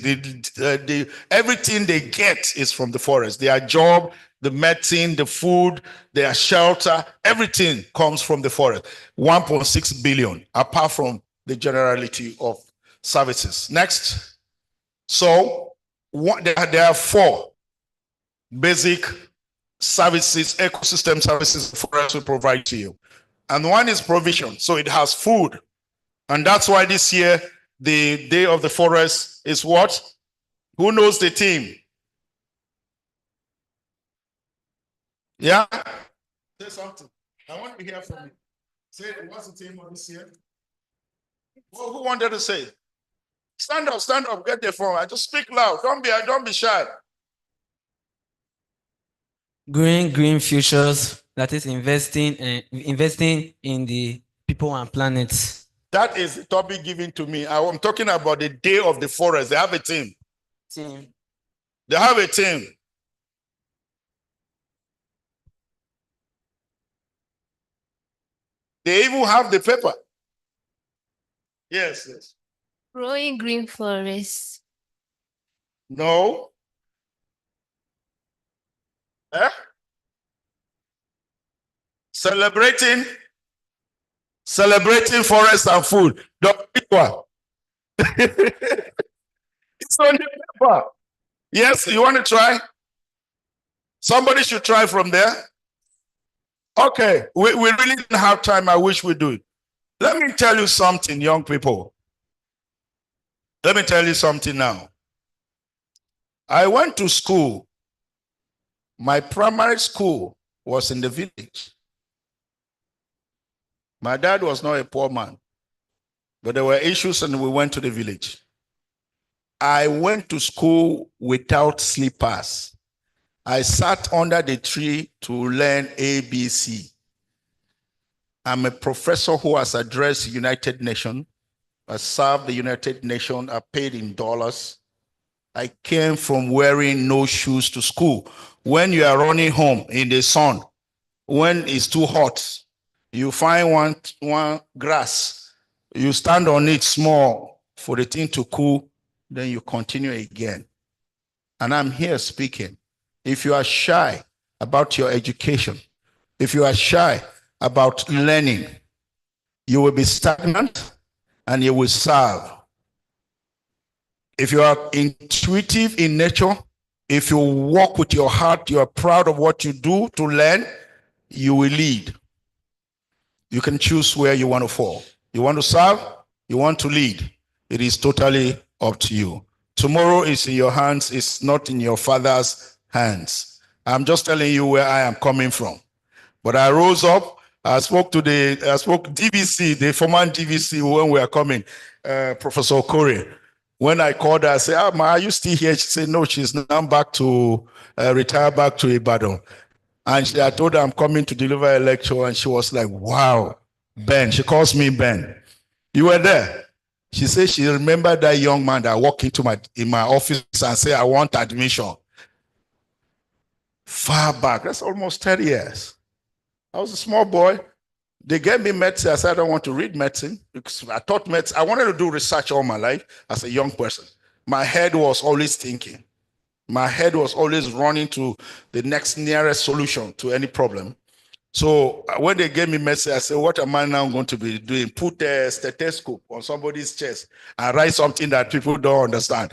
Everything they get is from the forest. Their job, the medicine, the food, their shelter, everything comes from the forest. 1.6 billion, apart from the generality of services. Next. So there are 4 basic services, ecosystem services the forest will provide to you. And one is provision. So it has food. And that's why this year the Day of the Forest is what? Who knows the theme? Yeah? Say something. I want to hear from you. Say, what's the theme of this year? Well, who wanted to say? Stand up, get the phone. I just speak loud. Don't be shy. Green futures, that is investing in the people and planet. That is the topic given to me. I'm talking about the Day of the Forest. They have a team. They have a team. They even have the paper. Yes. Growing green forests. No. Celebrating forest and food. It's on the paper. Yes, you want to try? Somebody should try from there. Okay, we really don't have time. I wish we do. Let me tell you something, young people. Let me tell you something now. I went to school. My primary school was in the village. My dad was not a poor man, but there were issues and we went to the village. I went to school without slippers. I sat under the tree to learn ABC. I'm a professor who has addressed the United Nations. I served the United Nations. I paid in dollars. I came from wearing no shoes to school. When you are running home in the sun, when it's too hot, you find one grass, you stand on it small for the thing to cool, then you continue again. And I'm here speaking. If you are shy about your education, if you are shy about learning, you will be stagnant and you will serve. If you are intuitive in nature, if you walk with your heart, you are proud of what you do to learn, you will lead. You can choose where you want to fall. You want to serve, you want to lead. It is totally up to you. Tomorrow is in your hands, it's not in your father's hands. I'm just telling you where I am coming from. But I rose up, I spoke DVC, the former DVC when we are coming, Professor Okore. When I called her, I said, Ma, are you still here? She said, no, she's now back to, retire back to Ibadan. And I told her I'm coming to deliver a lecture, and she was like, wow, Ben. She calls me Ben. You were there. She said she remembered that young man that walked into in my office and said, I want admission. Far back, that's almost 30 years. I was a small boy. They gave me medicine. I said, I don't want to read medicine because I taught medicine. I wanted to do research all my life as a young person. My head was always thinking. My head was always running to the next nearest solution to any problem. So when they gave me medicine, I said, what am I now going to be doing? Put a stethoscope on somebody's chest and write something that people don't understand.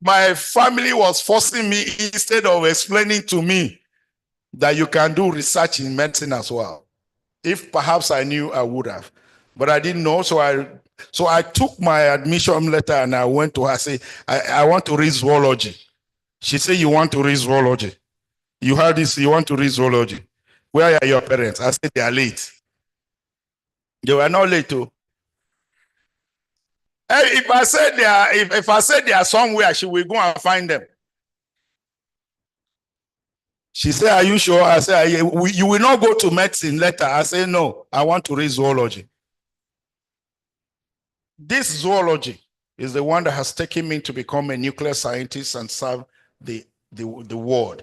My family was forcing me instead of explaining to me that you can do research in medicine as well. If perhaps I knew, I would have. But I didn't know, so I took my admission letter and I went to her and said, I want to read zoology. She said, you want to read zoology? You heard this, you want to read zoology? Where are your parents? I said, they are late. They were not late too. If I said they are somewhere, she will go and find them. She said, are you sure? I said, you will not go to medicine later. I said, no, I want to read zoology. This zoology is the one that has taken me to become a nuclear scientist and serve the world.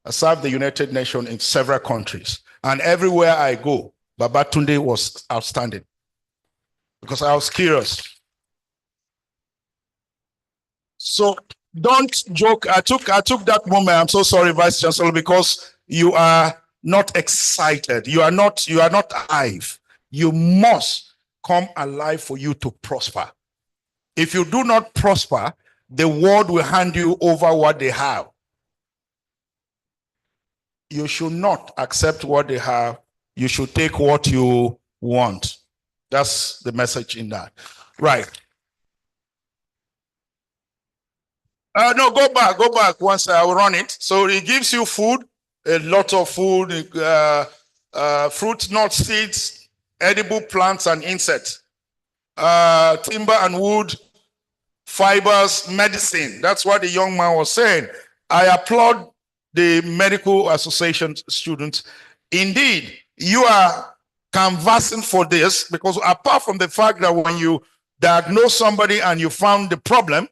I served the United Nations in several countries. And everywhere I go, Babatunde was outstanding because I was curious. So don't joke. I took that moment. I'm so sorry, Vice Chancellor, because you are not excited. You are not alive. You must come alive for you to prosper. If you do not prosper, the world will hand you over what they have. You should not accept what they have you should take what you want. That's the message in that. Right. No, go back once I will run it. So it gives you food, a lot of food, fruit, nuts, seeds, edible plants and insects, timber and wood, fibers, medicine. That's what the young man was saying. I applaud the medical association students. Indeed, you are canvassing for this because apart from the fact that when you diagnose somebody and you found the problem,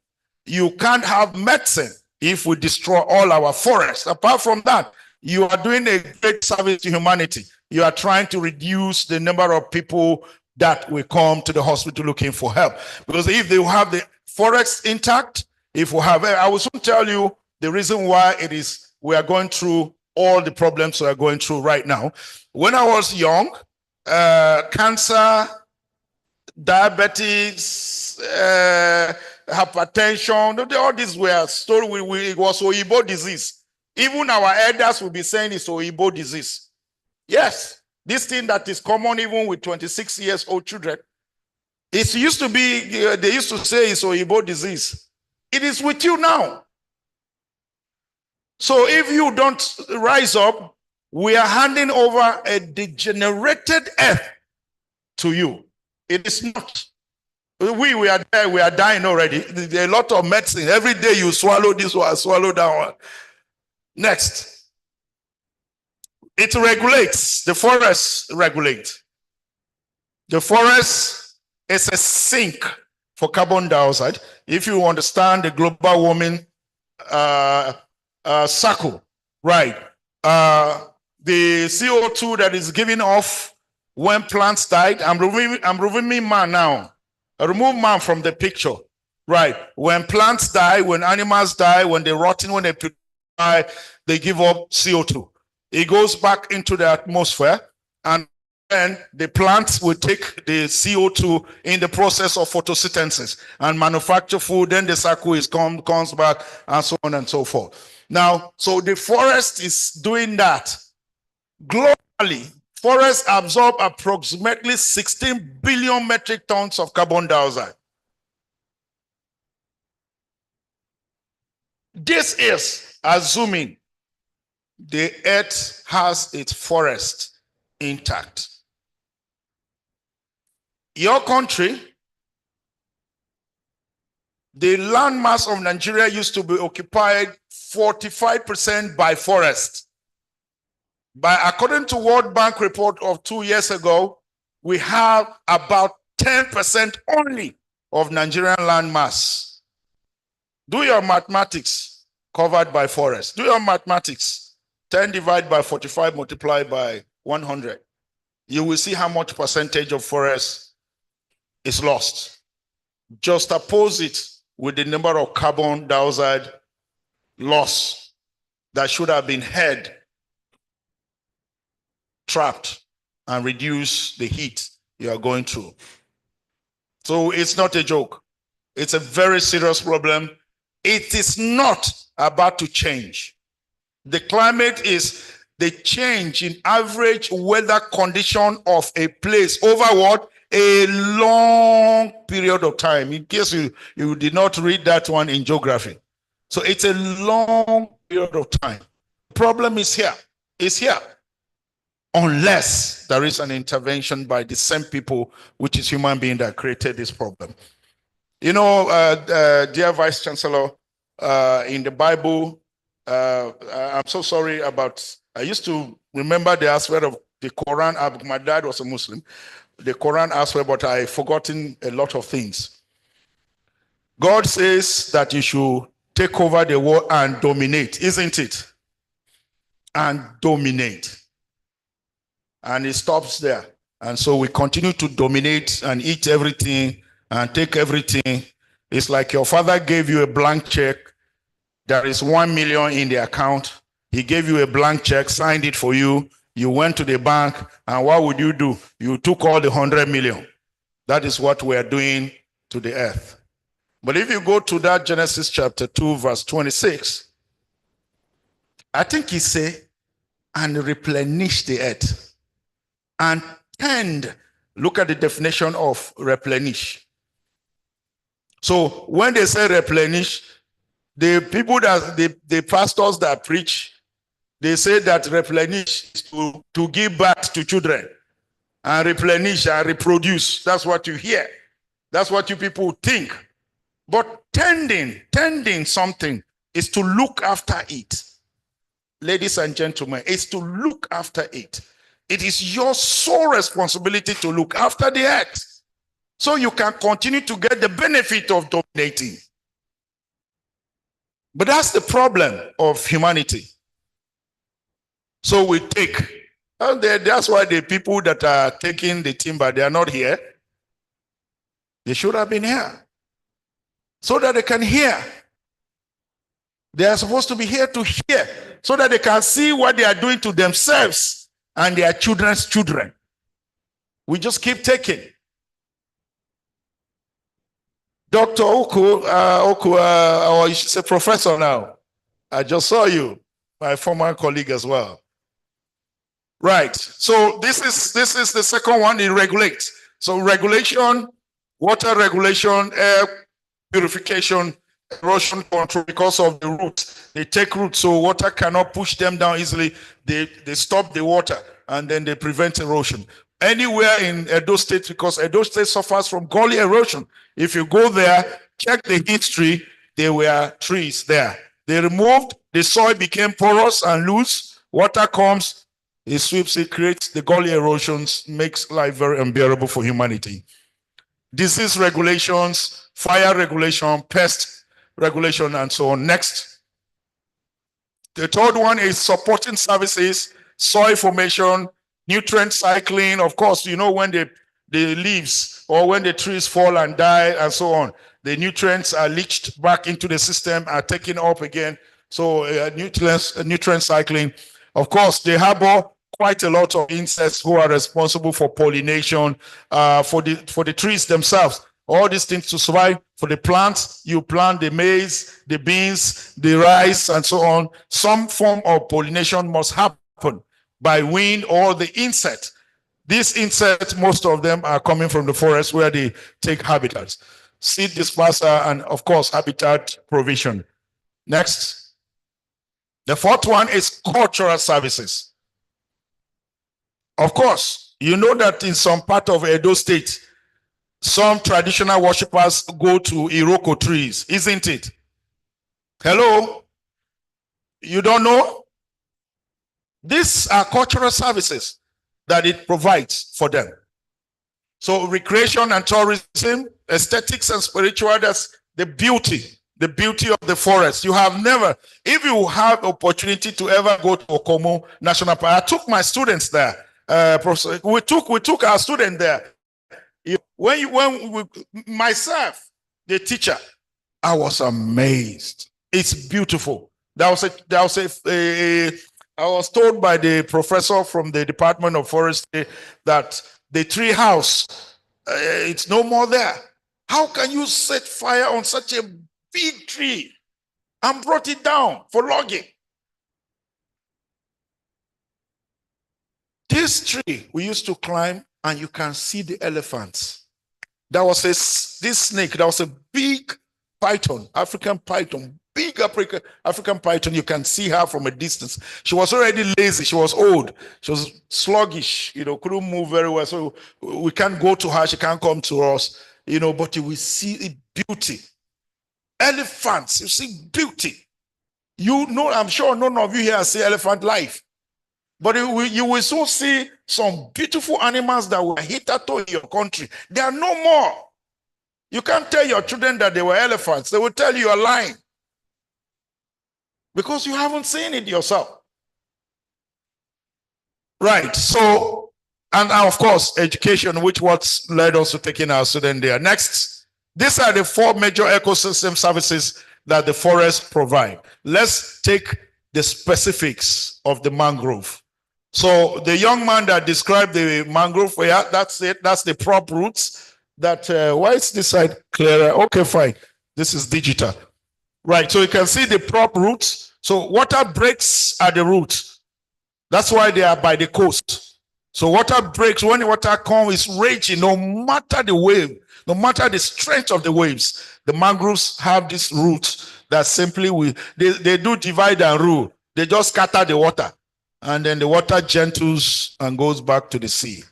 you can't have medicine if we destroy all our forests. Apart from that, you are doing a great service to humanity. You are trying to reduce the number of people that will come to the hospital looking for help. Because if they have the forest intact, if we have, I will soon tell you the reason why it is we are going through all the problems we are going through right now. When I was young, cancer, diabetes, hypertension, all these were stored. It was Oyibo disease. Even our elders will be saying it's Oyibo disease. Yes, this thing that is common even with 26 years old children. It used to be, they used to say it's Oyibo disease. It is with you now. So if you don't rise up, we are handing over a degenerated earth to you. It is not. We are there, we are dying already. There are a lot of medicine. Every day you swallow this one, swallow that one. Next. It regulates. The forest regulates. The forest is a sink for carbon dioxide. If you understand the global warming cycle, right? The CO2 that is given off when plants died. I'm removing man now. I remove man from the picture, right? When plants die, when animals die, when they rotten, when they die, they give up CO2. It goes back into the atmosphere, and then the plants will take the CO2 in the process of photosynthesis and manufacture food. Then the cycle comes back, and so on and so forth. Now, so the forest is doing that. Globally, forests absorb approximately 16 billion metric tons of carbon dioxide. This is assuming the earth has its forest intact. Your country, the land mass of Nigeria used to be occupied 45% by forest. According to World Bank report of 2 years ago, we have about 10% only of Nigerian land mass. Do your mathematics, covered by forest. Do your mathematics. 10 divided by 45 multiplied by 100. You will see how much percentage of forest is lost. Just oppose it with the number of carbon dioxide loss that should have been held, trapped, and reduce the heat you are going through. So it's not a joke. It's a very serious problem. It is not about to change. The climate is the change in average weather condition of a place over what? A long period of time. In case you did not read that one in geography. So it's a long period of time. The problem is here. It's here. Unless there is an intervention by the same people, which is human being, that created this problem. You know, dear Vice Chancellor, in the Bible, I'm so sorry about, I used to remember the aspect of the Quran. My dad was a Muslim. The Quran aspect, but I've forgotten a lot of things. God says that you should take over the world and dominate, isn't it? And dominate. And it stops there. And so we continue to dominate and eat everything and take everything. It's like your father gave you a blank check. There is 1 million in the account. He gave you a blank check, signed it for you. You went to the bank, and what would you do? You took all the 100 million. That is what we are doing to the earth. But if you go to that Genesis chapter 2, verse 26, I think he said, and replenish the earth. and tend. Look at the definition of replenish. So when they say replenish, the people that the pastors that preach, they say that replenish is to give birth to children and replenish and reproduce. That's what you hear. That's what you people think. But tending something is to look after it. Ladies and gentlemen, it's to look after it. It is your sole responsibility to look after the earth so you can continue to get the benefit of dominating. But that's the problem of humanity. So we take, and that's why the people that are taking the timber, they are not here. They should have been here so that they can hear. They are supposed to be here to hear so that they can see what they are doing to themselves and their children's children. We just keep taking. Dr. or you should say professor now. I just saw you, my former colleague as well. Right. So this is the second one. It regulates. So regulation, water regulation, air purification, erosion control because of the roots. They take roots, so water cannot push them down easily. They stop the water and then they prevent erosion. Anywhere in Edo State, because Edo State suffers from gully erosion. If you go there, check the history, there were trees there. They removed, the soil became porous and loose. Water comes, it sweeps, it creates the gully erosions, makes life very unbearable for humanity. Disease regulations, fire regulation, pest regulation, and so on. Next. The third one is supporting services, soil formation, nutrient cycling. Of course, you know, when the leaves or when the trees fall and die and so on, the nutrients are leached back into the system, are taken up again. So nutrient cycling. Of course, they harbor quite a lot of insects who are responsible for pollination, for the trees themselves. All these things to survive. For the plants, you plant the maize, the beans, the rice, and so on. Some form of pollination must happen by wind or the insect. These insects, most of them are coming from the forest where they take habitats. Seed dispersal and, of course, habitat provision. Next. The fourth one is cultural services. Of course, you know that in some part of Edo State, some traditional worshippers go to Iroko trees, isn't it? Hello? You don't know? These are cultural services that it provides for them. So recreation and tourism, aesthetics and spiritual, that's the beauty of the forest. You have never, if you have opportunity to ever go to Okomo National Park, I took my students there. We took our student there. Myself, the teacher, I was amazed. It's beautiful. I was told by the professor from the Department of Forestry that the tree house, it's no more there. How can you set fire on such a big tree and brought it down for logging? This tree we used to climb, and you can see the elephants. There was this snake. There was a big python, African python, big African python. You can see her from a distance. She was already lazy. She was old. She was sluggish. Couldn't move very well. So we can't go to her. She can't come to us. But you will see beauty. Elephants, you see beauty. I'm sure none of you here see elephant life. But you will soon see some beautiful animals that were hitherto in your country. They are no more. You can't tell your children that they were elephants. They will tell you you're lying. Because you haven't seen it yourself. Right. So, and of course, education, which what's led us to taking our student there. Next, these are the 4 major ecosystem services that the forest provide. Let's take the specifics of the mangrove. So the young man that described the mangrove, yeah, that's it. That's the prop roots. Why is this side clearer? Okay, fine. This is digital. Right, so you can see the prop roots. So water breaks at the roots. That's why they are by the coast. So water breaks, when the water comes, it's raging, no matter the wave, no matter the strength of the waves. The mangroves have this root that simply they do divide and rule. They just scatter the water, and then the water gentles and goes back to the sea.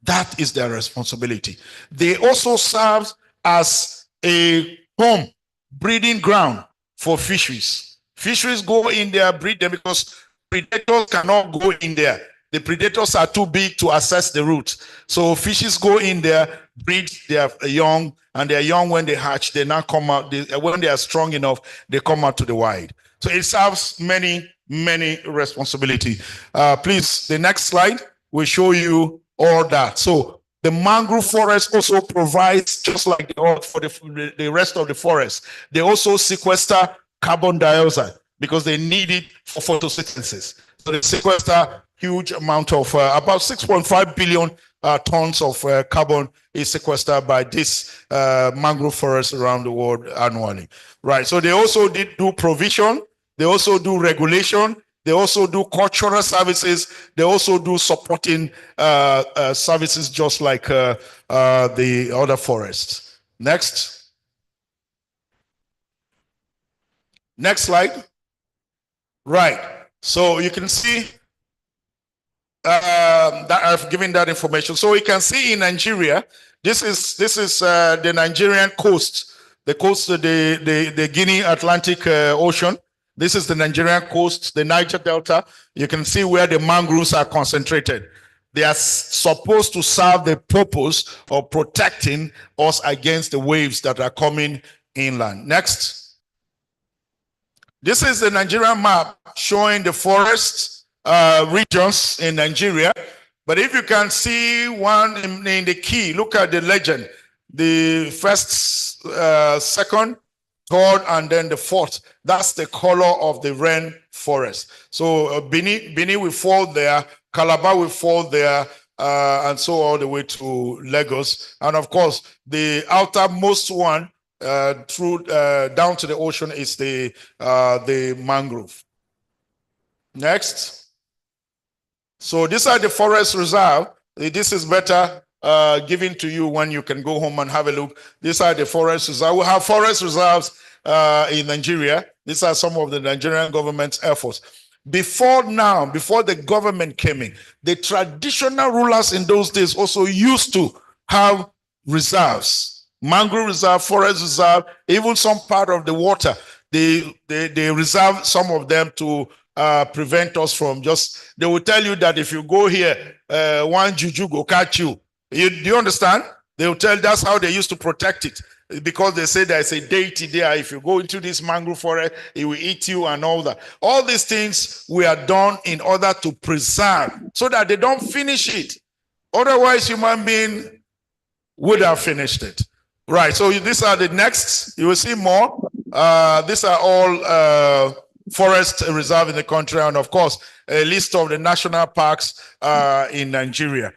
That is their responsibility. They also serve as a home, breeding ground for fisheries. Fisheries go in there, breed them, because predators cannot go in there. The predators are too big to access the root. So fishes go in there, breed their young, and their young, when they hatch, they now come out. When they are strong enough, they come out to the wild. So it serves many responsibility. Please, the next slide will show you all that. So the mangrove forest also provides, just like for the rest of the forest, they also sequester carbon dioxide because they need it for photosynthesis. So they sequester huge amount of about 6.5 billion tons of carbon is sequestered by this mangrove forest around the world annually. Right. So they also do provision. They also do regulation. They also do cultural services. They also do supporting services, just like the other forests. Next. Next slide. Right. So you can see that I've given that information. So we can see in Nigeria, this is the Nigerian coast, the coast of the Guinea Atlantic Ocean. This is the Nigerian coast, the Niger Delta. You can see where the mangroves are concentrated. They are supposed to serve the purpose of protecting us against the waves that are coming inland. Next. This is the Nigerian map showing the forest regions in Nigeria. But if you can see one in the key, look at the legend. The first, second, third, and then the fourth. That's the color of the rain forest. So Benin will fall there, Calabar will fall there, and so all the way to Lagos. And of course, the outermost one through down to the ocean is the mangrove. Next. So these are the forest reserve. This is better given to you when you can go home and have a look. These are the forest reserves. We have forest reserves in Nigeria. These are some of the Nigerian government's efforts. Before the government came in, the traditional rulers in those days also used to have reserves, mangrove reserve, forest reserve, even some part of the water. They reserve some of them to prevent us from they will tell you that if you go here, one juju go catch you. Do you understand? They will tell that's how they used to protect it, because they say there's a deity there. If you go into this mangrove forest, it will eat you and all that. All these things were done in order to preserve so that they don't finish it. Otherwise, human being would have finished it. Right. So these are the next. You will see more. These are all forest reserve in the country, and of course, a list of the national parks in Nigeria.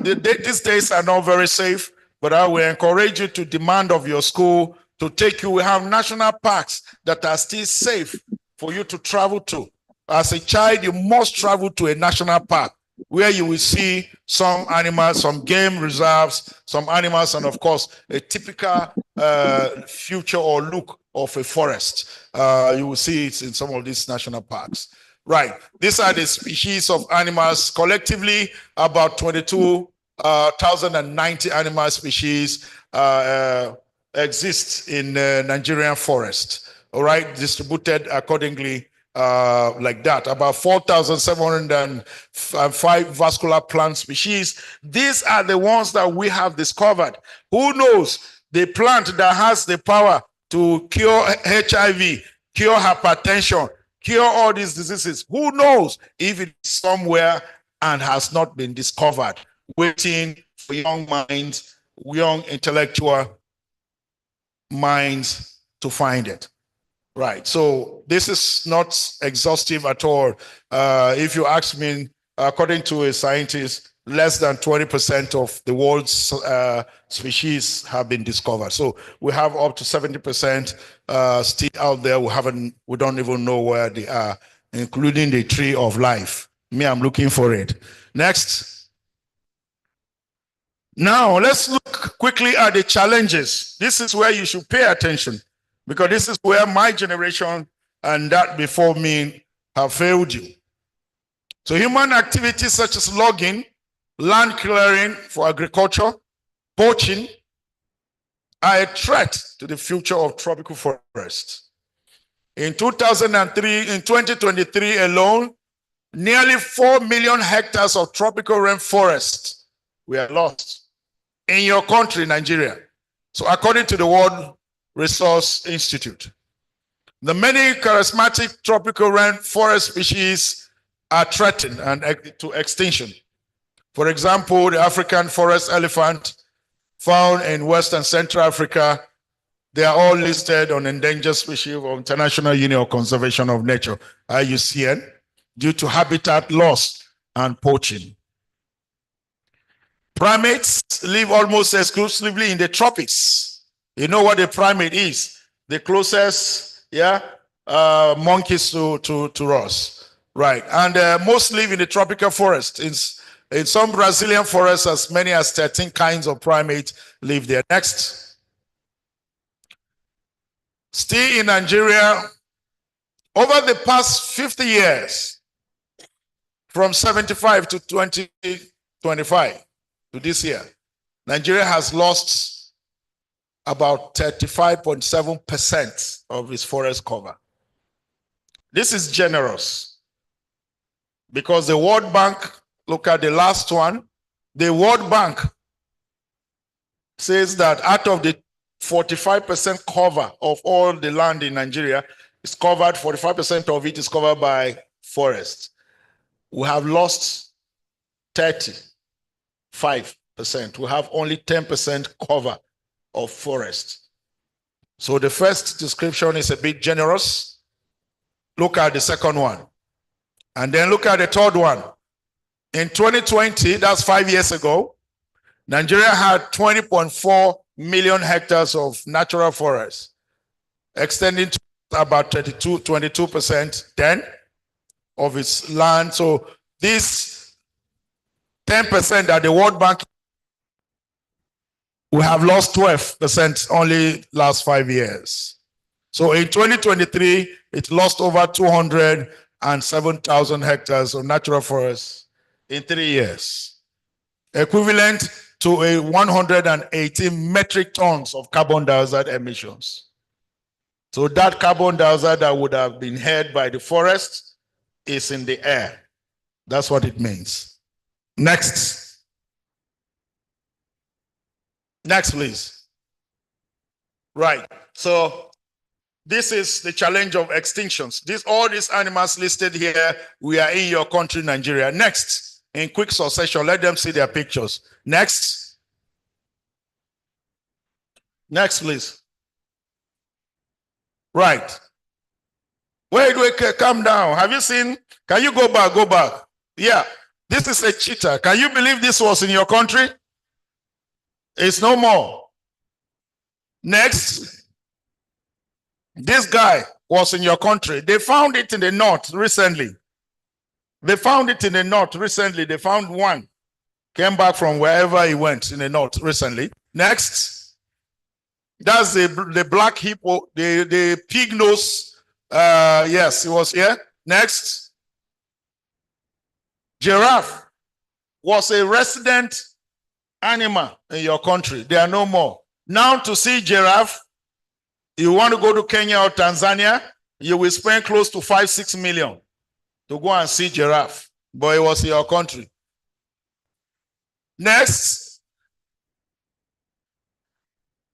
These days are not very safe, but I will encourage you to demand of your school to take you. We have national parks that are still safe for you to travel to. As a child, you must travel to a national park where you will see some animals, some game reserves, some animals, and of course, a typical future or look of a forest. You will see it in some of these national parks. Right. These are the species of animals. Collectively, about 22,090 animal species exist in Nigerian forest. All right, distributed accordingly like that. About 4,705 vascular plant species. These are the ones that we have discovered. Who knows? The plant that has the power to cure HIV, cure hypertension, cure all these diseases. Who knows if it's somewhere and has not been discovered, waiting for young minds, young intellectual minds to find it. Right. So this is not exhaustive at all. If you ask me, according to a scientist, less than 20% of the world's species have been discovered. So we have up to 70% still out there. We don't even know where they are, including the tree of life Me, I'm looking for it. Next. Now, let's look quickly at the challenges. This is where you should pay attention because this is where my generation and that before me have failed you. So human activities such as logging, land clearing for agriculture, poaching are a threat to the future of tropical forests. In 2023 alone, nearly 4 million hectares of tropical rainforest were lost in your country, Nigeria. So according to the World Resource Institute, the many charismatic tropical rainforest species are threatened and to extinction. For example, the African forest elephant found in West and Central Africa, they are all listed on endangered species of International Union of Conservation of Nature, IUCN, due to habitat loss and poaching. Primates live almost exclusively in the tropics. You know what a primate is? The closest, monkeys to us, right? And most live in the tropical forest. In some Brazilian forests, as many as 13 kinds of primates live there. Next. Still in Nigeria, over the past 50 years, from 75 to 2025 to this year, Nigeria has lost about 35.7% of its forest cover. This is generous because the World Bank, look at the last one, the World Bank says that out of the 45% cover of all the land in Nigeria is covered, 45% of it is covered by forests. We have lost 35%. We have only 10% cover of forest. So the first description is a bit generous. Look at the second one. And then look at the third one. In 2020, that's 5 years ago, Nigeria had 20.4 million hectares of natural forests, extending to about 22% then of its land. So this 10% that the World Bank, we have lost 12% only last 5 years. So in 2023, it lost over 207,000 hectares of natural forests in 3 years, equivalent to 118 metric tons of carbon dioxide emissions. So that carbon dioxide that would have been held by the forest is in the air. That's what it means. Next. Next, please. Right. So this is the challenge of extinctions. All these animals listed here, we are in your country, Nigeria. Next. In quick succession, let them see their pictures. Next. Next, please. Right. Wait, calm down. Have you seen? Can you go back? Go back. Yeah. This is a cheetah. Can you believe this was in your country? It's no more. Next. This guy was in your country. They found it in the north recently. They found it in the north recently. They found one. Came back from wherever he went in the north recently. Next. That's the black hippo, the pig nose. Yes, it was here. Next. Giraffe was a resident animal in your country. They are no more. Now to see giraffe, you want to go to Kenya or Tanzania, you will spend close to 5-6 million to go and see giraffe, but it was in your country. Next,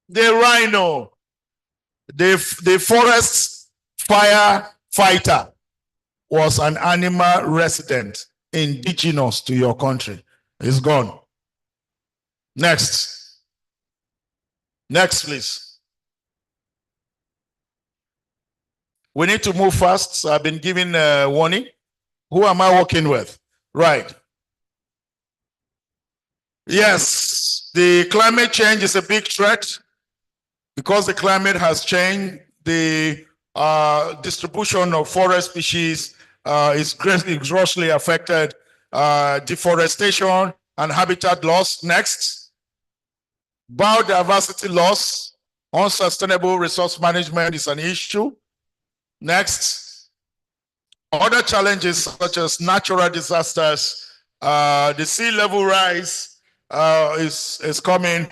the rhino, the forest firefighter was an animal resident, indigenous to your country. It's gone. Next. Next, please. We need to move fast. So I've been given a warning. Who am I working with? Right. Yes, the climate change is a big threat because the climate has changed. The distribution of forest species is grossly affected. Deforestation and habitat loss. Next. Biodiversity loss. Unsustainable resource management is an issue. Next. Other challenges such as natural disasters, the sea level rise is coming.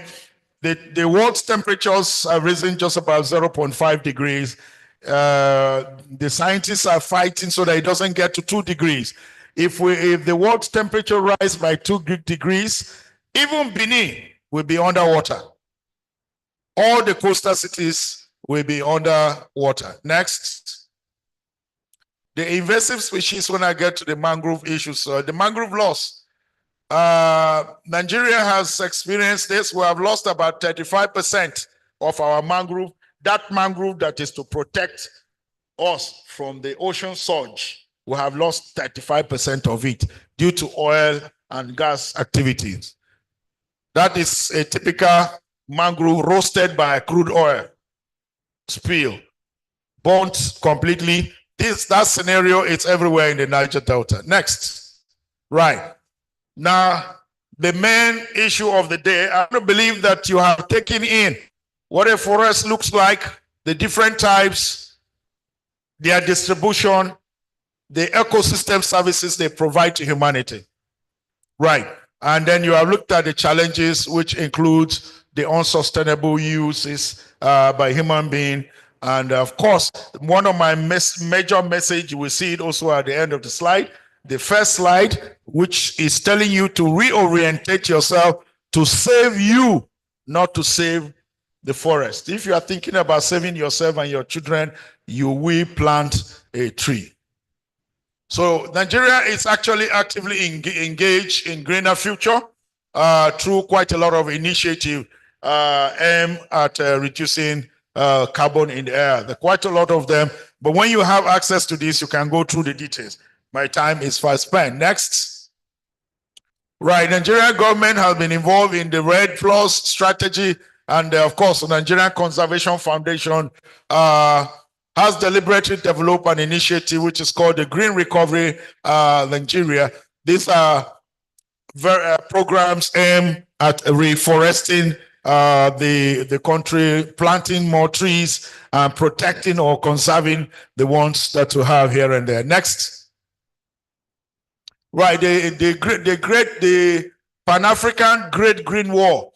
The world's temperatures are risen just about 0.5 degrees. The scientists are fighting so that it doesn't get to 2 degrees. If the world's temperature rise by 2 degrees, even Benin will be underwater. All the coastal cities will be underwater. Next. The invasive species, when I get to the mangrove issues, the mangrove loss. Nigeria has experienced this. We have lost about 35% of our mangrove. That mangrove that is to protect us from the ocean surge, we have lost 35% of it due to oil and gas activities. That is a typical mangrove roasted by crude oil spill, burnt completely. That scenario is everywhere in the Niger Delta. Next. Right. Now, the main issue of the day, I don't believe that you have taken in what a forest looks like, the different types, their distribution, the ecosystem services they provide to humanity. Right. And then you have looked at the challenges, which includes the unsustainable uses by human beings. And of course, one of my major message, you will see it also at the end of the slide, the first slide, which is telling you to reorientate yourself to save you, not to save the forest. If you are thinking about saving yourself and your children, you will plant a tree. So Nigeria is actually actively engaged in greener future through quite a lot of initiative aimed at reducing carbon in the air. There are quite a lot of them, but when you have access to this, you can go through the details. My time is fast spent. Next. Right, Nigerian government has been involved in the REDD+ strategy, and of course, the Nigerian Conservation Foundation has deliberately developed an initiative which is called the Green Recovery Nigeria. These are programs aimed at reforesting the country, planting more trees, and protecting or conserving the ones that we have here and there. Next. Right, the Pan-African Great Green Wall.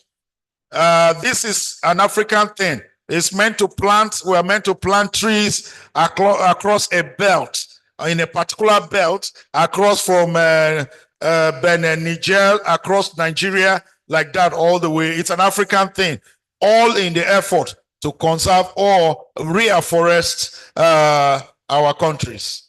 This is an African thing. It's meant to plant, we're meant to plant trees across a belt, in a particular belt, across from Benin, Niger, across Nigeria, like that all the way. It's an African thing, all in the effort to conserve or reforest our countries.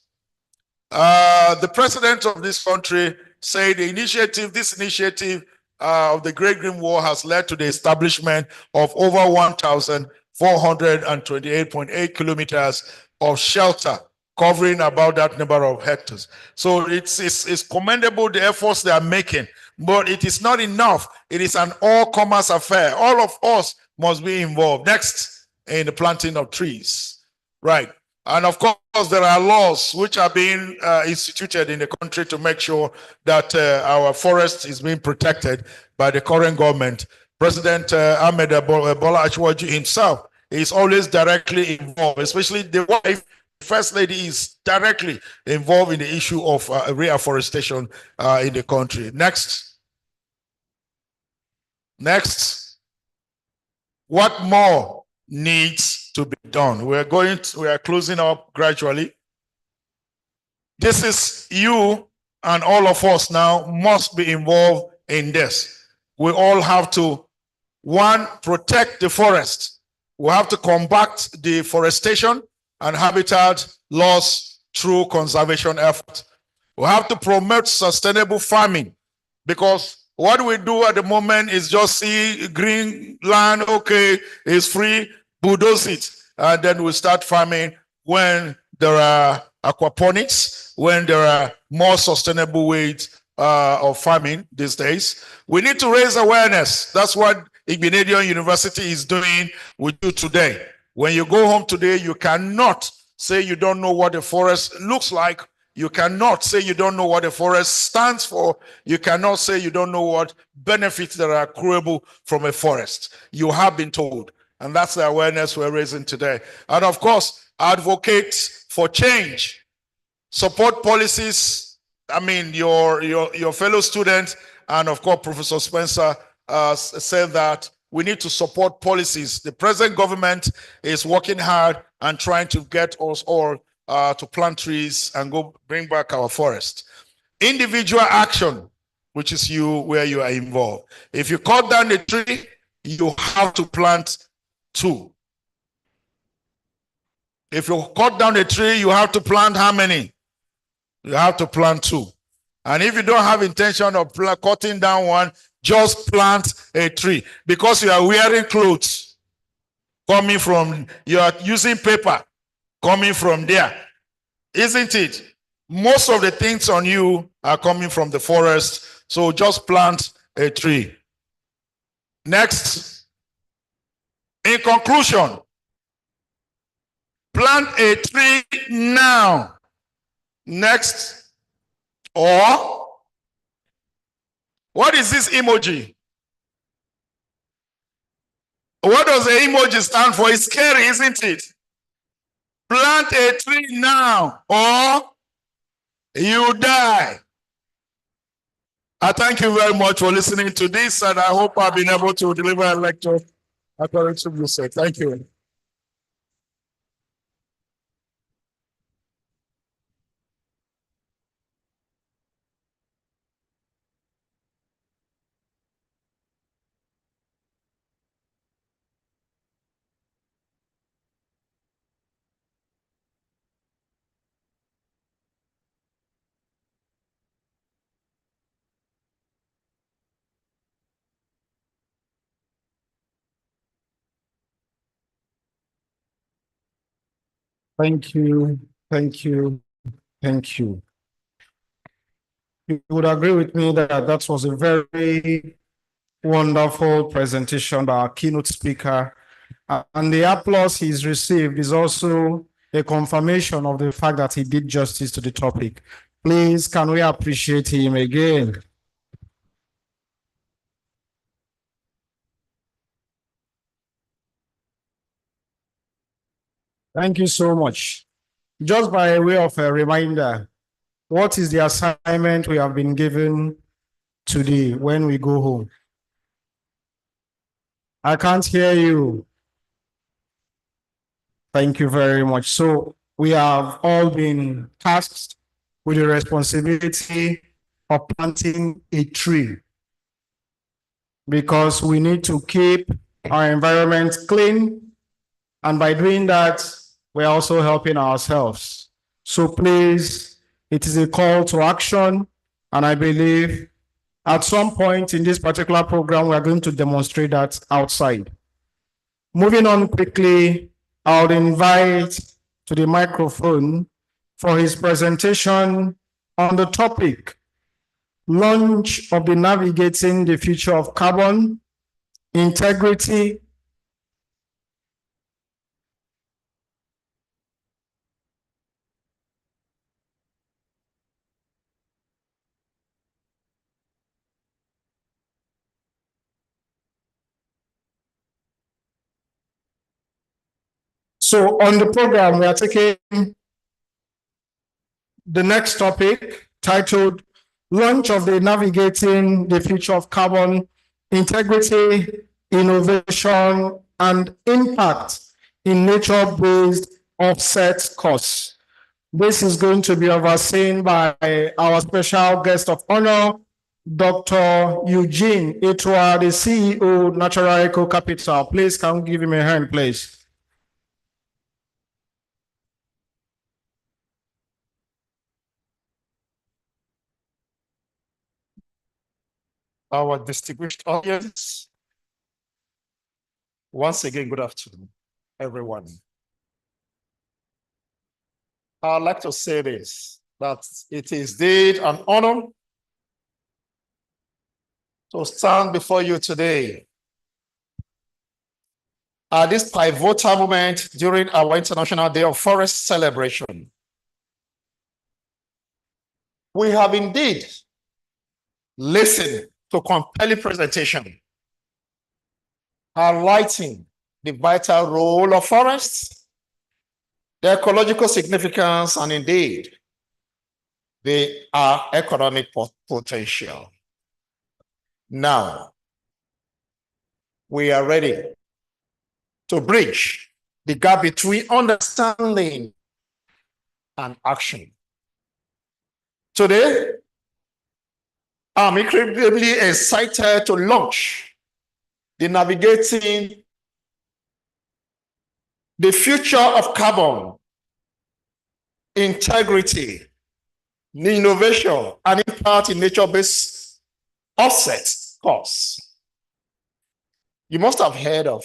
The president of this country said this initiative of the Great Green Wall has led to the establishment of over 1,428.8 kilometers of shelter, covering about that number of hectares. So it's commendable, the efforts they are making, but it is not enough. It is an all-comers affair. All of us must be involved. Next, in the planting of trees. Right. And of course, there are laws which are being instituted in the country to make sure that our forest is being protected by the current government. President Ahmed Bola Ashwaju himself is always directly involved, especially the wife, First Lady, is directly involved in the issue of reforestation in the country. Next. Next. What more needs to be done? We are closing up gradually. This is you and all of us now must be involved in this. We all have to, one, protect the forest. We have to combat deforestation and habitat loss through conservation efforts. We have to promote sustainable farming, because what we do at the moment is just see green land, okay, it's free, bulldoze it, and then we start farming when there are aquaponics, when there are more sustainable ways of farming these days. We need to raise awareness. That's what Igbinedion University is doing with you today. When you go home today, you cannot say you don't know what the forest looks like. You cannot say you don't know what a forest stands for. You cannot say you don't know what benefits that are accruable from a forest. You have been told. And that's the awareness we're raising today. And of course, advocate for change. Support policies. I mean, your fellow student, and of course, Professor Spencer said that we need to support policies. The present government is working hard and trying to get us all to plant trees and go bring back our forest. Individual action, which is where you are involved. If you cut down a tree, you have to plant 2. If you cut down a tree, you have to plant how many? You have to plant 2. And if you don't have intention of cutting down one, just plant a tree, because you are wearing clothes coming from, you are using paper coming from there, isn't it? Most of the things on you are coming from the forest, so just plant a tree. Next, in conclusion, plant a tree now. Next, or what is this emoji? What does the emoji stand for? It's scary, isn't it? Plant a tree now, or you die. I thank you very much for listening to this, and I hope I've been able to deliver a lecture according to you said. Thank you. Thank you, thank you, thank you. You would agree with me that that was a very wonderful presentation by our keynote speaker. And the applause he's received is also a confirmation of the fact that he did justice to the topic. Please, can we appreciate him again? Thank you so much. Just by way of a reminder, what is the assignment we have been given today when we go home? I can't hear you. Thank you very much. So we have all been tasked with the responsibility of planting a tree, because we need to keep our environment clean. And by doing that, we're also helping ourselves. So please, it is a call to action. And I believe at some point in this particular program, we're going to demonstrate that outside. Moving on quickly, I would invite to the microphone for his presentation on the topic, launch of the Navigating the Future of Carbon, Integrity, So on the program, we are taking the next topic titled Launch of the Navigating the Future of Carbon, Integrity, Innovation, and Impact in Nature-Based Offset Costs. This is going to be overseen by our special guest of honor, Dr. Eugene Etua, the CEO, Natural Eco Capital. Please, can we give him a hand, please? Our distinguished audience, once again, good afternoon, everyone. I'd like to say this, that it is indeed an honor to stand before you today at this pivotal moment during our International Day of Forest celebration. We have indeed listened to compelling presentation highlighting the vital role of forests, their ecological significance, and indeed, their economic potential. Now, we are ready to bridge the gap between understanding and action. Today, I'm incredibly excited to launch the Navigating the Future of Carbon, Integrity, Innovation, and Impact in Nature-Based Offset course. You must have heard of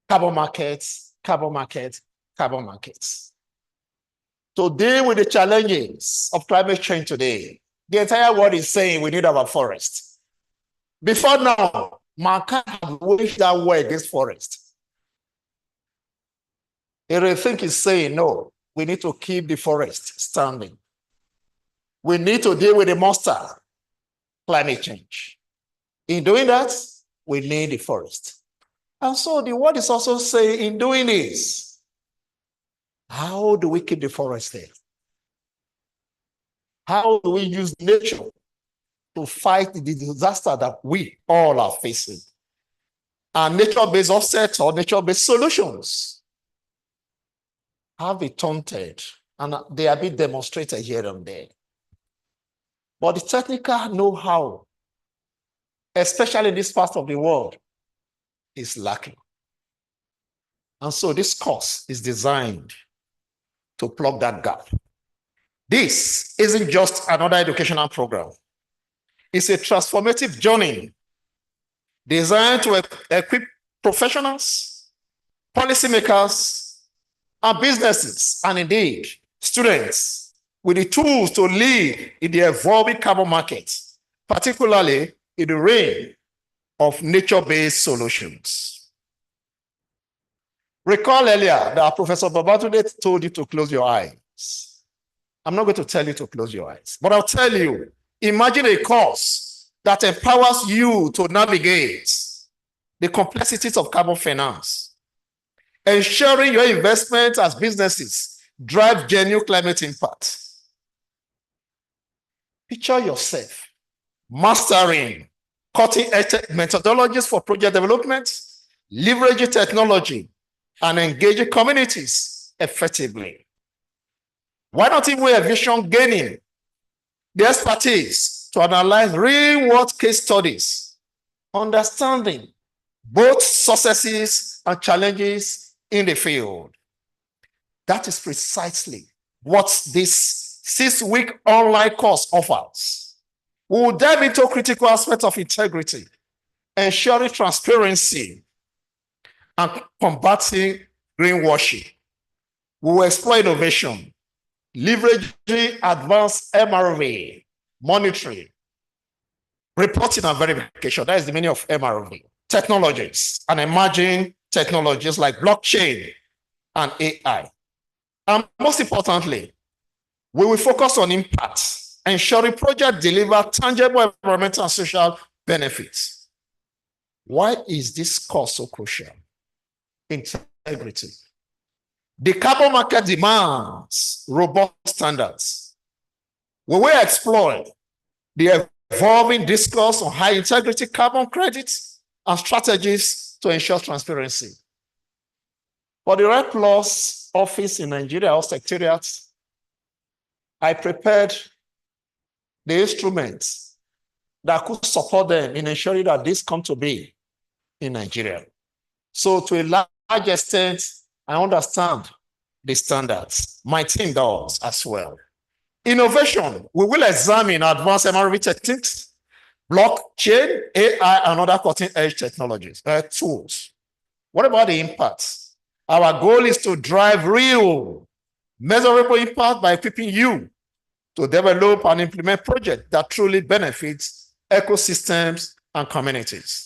carbon markets, carbon markets, carbon markets. To deal with the challenges of climate change today, the entire world is saying we need our forest. Before now, mankind have waged that war against forest. I think is saying, no, we need to keep the forest standing. We need to deal with the monster, climate change. In doing that, we need the forest. And so the world is also saying, in doing this, how do we keep the forest there? How do we use nature to fight the disaster that we all are facing? And nature-based offsets or nature-based solutions have been taunted, and they are being demonstrated here and there. But the technical know-how, especially in this part of the world, is lacking. And so this course is designed to plug that gap. This isn't just another educational program. It's a transformative journey designed to equip professionals, policymakers, and businesses, and indeed students, with the tools to lead in the evolving carbon market, particularly in the realm of nature-based solutions. Recall earlier that Professor Babatunde told you to close your eyes. I'm not going to tell you to close your eyes, but I'll tell you, imagine a course that empowers you to navigate the complexities of carbon finance, ensuring your investments as businesses drive genuine climate impact. Picture yourself mastering cutting-edge methodologies for project development, leveraging technology, and engaging communities effectively. Why not even envision gaining the expertise to analyze real-world case studies, understanding both successes and challenges in the field? That is precisely what this 6-week online course offers. We will dive into critical aspects of integrity, ensuring transparency, and combating greenwashing. We will explore innovation, leveraging advanced MRV, monitoring, reporting, and verification. That is the meaning of MRV. Technologies and emerging technologies like blockchain and AI. And most importantly, we will focus on impact, ensuring projects deliver tangible environmental and social benefits. Why is this course so crucial? Integrity. The carbon market demands robust standards. We will explore the evolving discourse on high integrity carbon credits and strategies to ensure transparency. For the Red Plus office in Nigeria, or secretariat, I prepared the instruments that could support them in ensuring that this come to be in Nigeria. So to a large extent, I understand the standards. My team does as well. Innovation, we will examine advanced MRV techniques, blockchain, AI, and other cutting-edge technologies, tools. What about the impact? Our goal is to drive real, measurable impact by equipping you to develop and implement projects that truly benefit ecosystems and communities.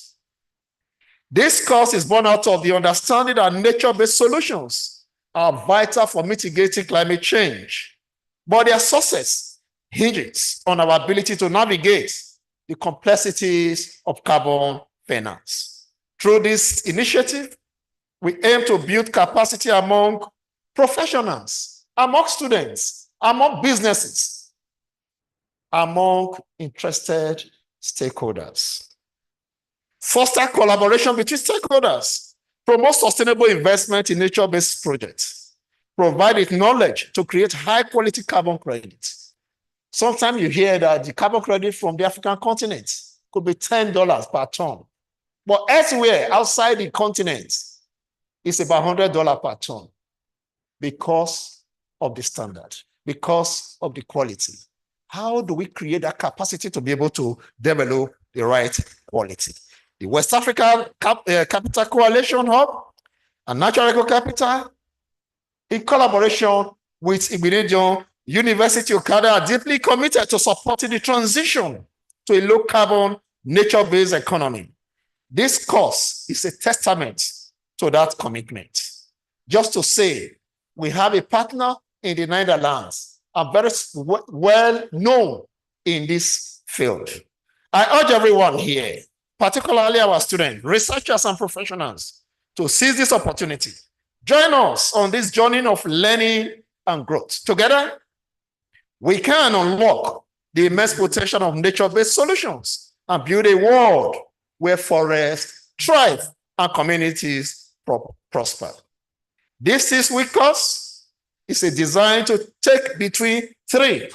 This course is born out of the understanding that nature-based solutions are vital for mitigating climate change, but their success hinges on our ability to navigate the complexities of carbon finance. Through this initiative, we aim to build capacity among professionals, among students, among businesses, among interested stakeholders. Foster collaboration between stakeholders, promote sustainable investment in nature-based projects, provide knowledge to create high-quality carbon credits. Sometimes you hear that the carbon credit from the African continent could be $10 per ton, but elsewhere outside the continent, it's about $100 per ton because of the standard, because of the quality. How do we create that capacity to be able to develop the right quality? The West African Capital Coalition Hub and Natural Eco Capital, in collaboration with Igbinedion University Okada, are deeply committed to supporting the transition to a low carbon, nature-based economy. This course is a testament to that commitment. Just to say, we have a partner in the Netherlands, and very well known in this field. I urge everyone here, particularly our students, researchers, and professionals, to seize this opportunity. Join us on this journey of learning and growth. Together, we can unlock the immense potential of nature-based solutions and build a world where forests thrive and communities prosper. This 6-week course is designed to take between 3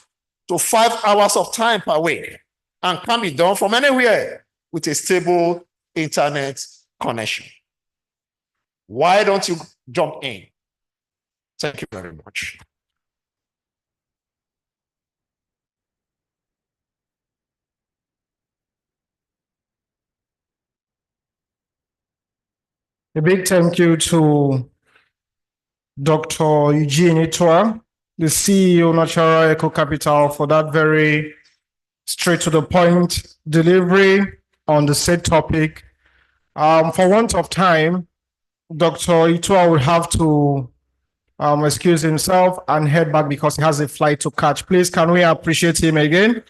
to 5 hours of time per week and can be done from anywhere with a stable internet connection. Why don't you jump in? Thank you very much. A big thank you to Dr. Eugene Itua, the CEO, Natural Eco Capital, for that very straight to the point delivery on the said topic. For want of time, Dr. Itua will have to excuse himself and head back because he has a flight to catch. Please, can we appreciate him again?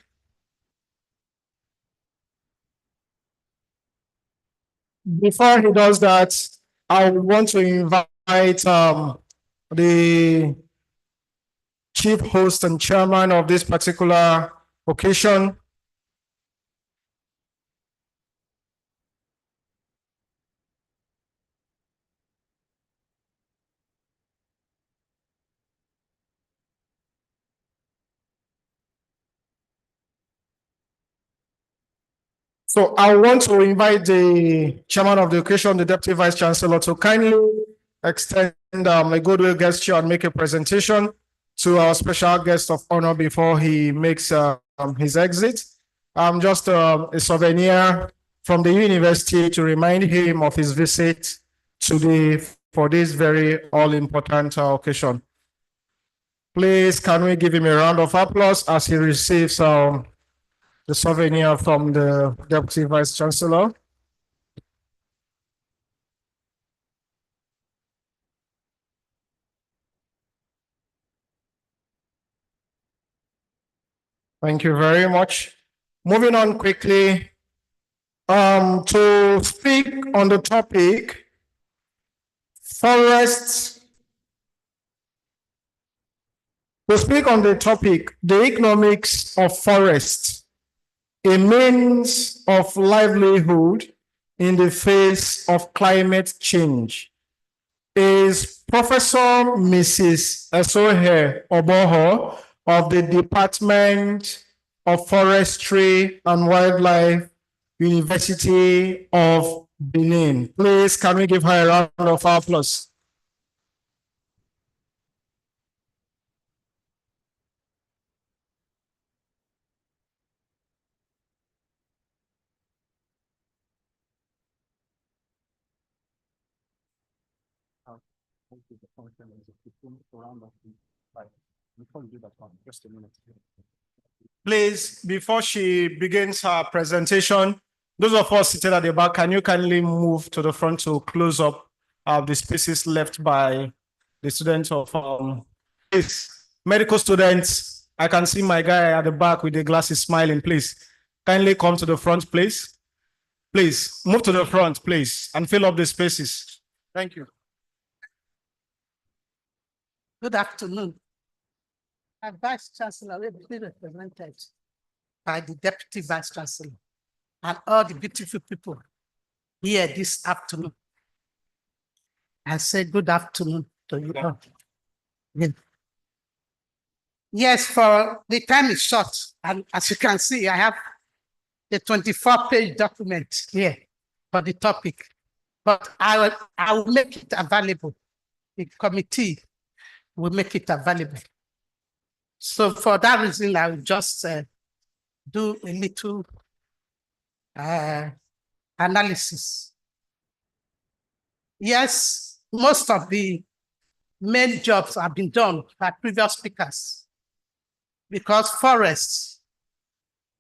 Before he does that, I want to invite the chief host and chairman of this particular occasion, so I want to invite the chairman of the occasion, the deputy vice chancellor, to kindly extend a goodwill gesture and make a presentation to our special guest of honor before he makes his exit. Just a souvenir from the university to remind him of his visit for this very all-important occasion. Please, can we give him a round of applause as he receives the souvenir from the Deputy Vice Chancellor. Thank you very much. Moving on quickly, to speak on the topic, forests. To speak on the topic, the economics of forests, a means of livelihood in the face of climate change, is Professor Mrs. Esohe Oboho of the Department of Forestry and Wildlife, University of Benin. Please, can we give her a round of applause? Please, before she begins her presentation, those of us seated at the back, can you kindly move to the front to close up the spaces left by the students of medical students I can see my guy at the back with the glasses smiling, please. Kindly come to the front, please. Please, move to the front, please, and fill up the spaces. Thank you. Good afternoon. Our Vice Chancellor will be represented by the Deputy Vice Chancellor and all the beautiful people here this afternoon. I say good afternoon to you all. Yes, for the time is short, and as you can see, I have the 24-page document here for the topic, but I will make it available. The committee will make it available. So for that reason, I will just do a little analysis. Yes, most of the main jobs have been done by previous speakers because forests,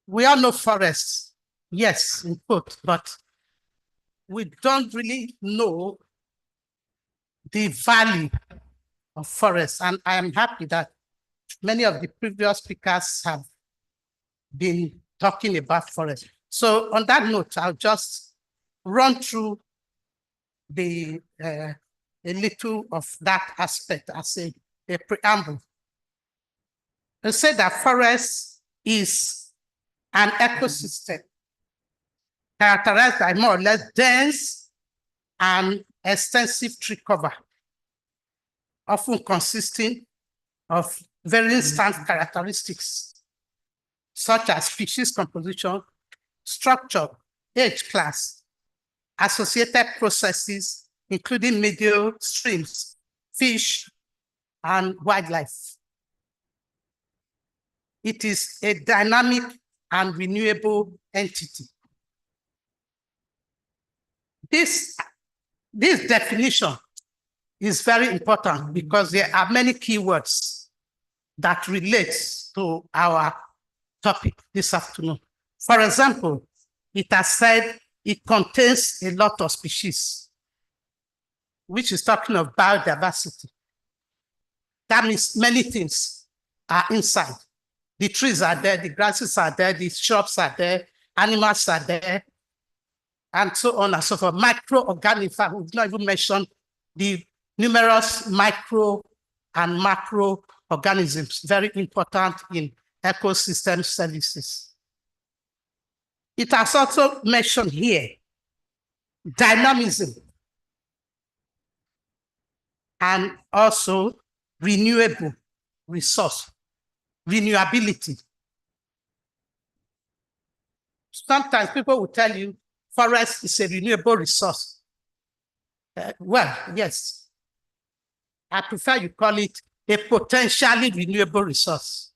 we all know forests, yes, in quote, but we don't really know the value of forests. And I am happy that many of the previous speakers have been talking about forests. So on that note, I'll just run through a little of that aspect as a preamble. I say that forest is an ecosystem characterized by more or less dense and extensive tree cover, often consisting of very distinct characteristics, such as species composition, structure, age class, associated processes, including meadow, streams, fish, and wildlife. It is a dynamic and renewable entity. This definition is very important because there are many keywords that relate to our topic this afternoon. For example, it has said it contains a lot of species, which is talking of biodiversity. That means many things are inside. The trees are there, the grasses are there, the shrubs are there, animals are there, and so on and so forth. Microorganisms, we've not even mentioned the numerous micro and macro organisms, very important in ecosystem services. It has also mentioned here dynamism and also renewable resource, renewability. Sometimes people will tell you forest is a renewable resource. Well, yes. I prefer you call it a potentially renewable resource.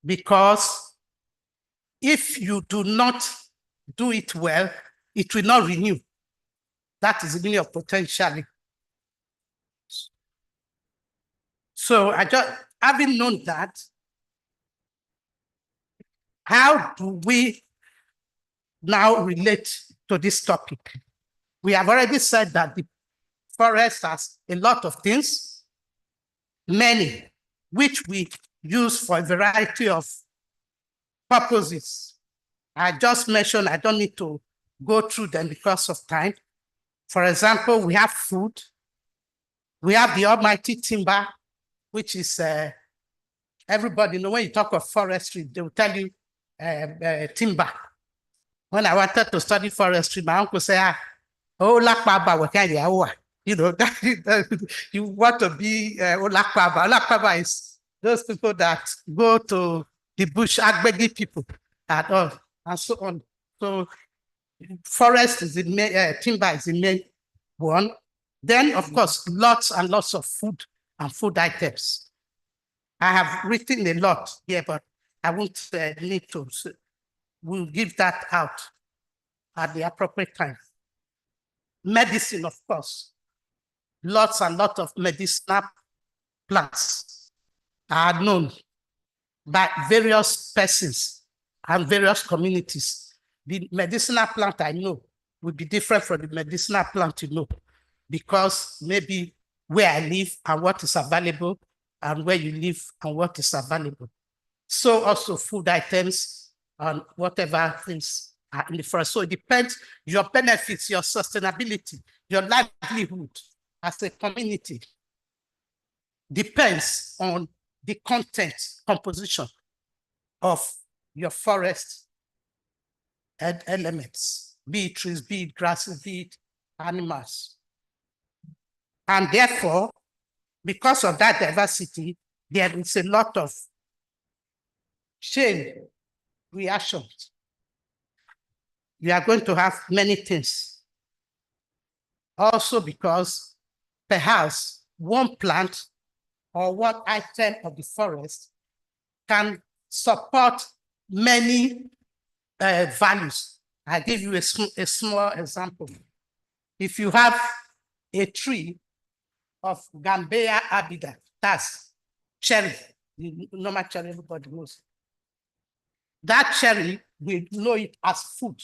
Because if you do not do it well, it will not renew. That is the meaning of potentially. So I just, having known that, how do we now relate to this topic? We have already said that the forest has a lot of things, many, which we use for a variety of purposes. I just mentioned, I don't need to go through them because of time. For example, we have food. We have the almighty timber, which is, everybody know when you talk of forestry, they will tell you timber. When I wanted to study forestry, my uncle said, oh, you know, you want to be Olakbaba. Olakbaba is those people that go to the bush, Agbegi people, and all, and so on. So forest is the main, timber is the main one. Then, of course, lots and lots of food and food items. I have written a lot here, but I won't need to. So we'll give that out at the appropriate time. Medicine, of course. Lots and lots of medicinal plants are known by various persons and various communities. The medicinal plant I know will be different from the medicinal plant you know, because maybe where I live and what is available and where you live and what is available. So also food items and whatever things are in the forest. So it depends your benefits, your sustainability, your livelihood as a community depends on the content composition of your forest elements, be it trees, be it grasses, be it animals. And therefore, because of that diversity, there is a lot of chain reactions. We are going to have many things. Also because perhaps one plant or one item of the forest can support many values. I give you a small example. If you have a tree of Gambea arbida, that's cherry, the normal cherry everybody knows. That cherry, we know it as food.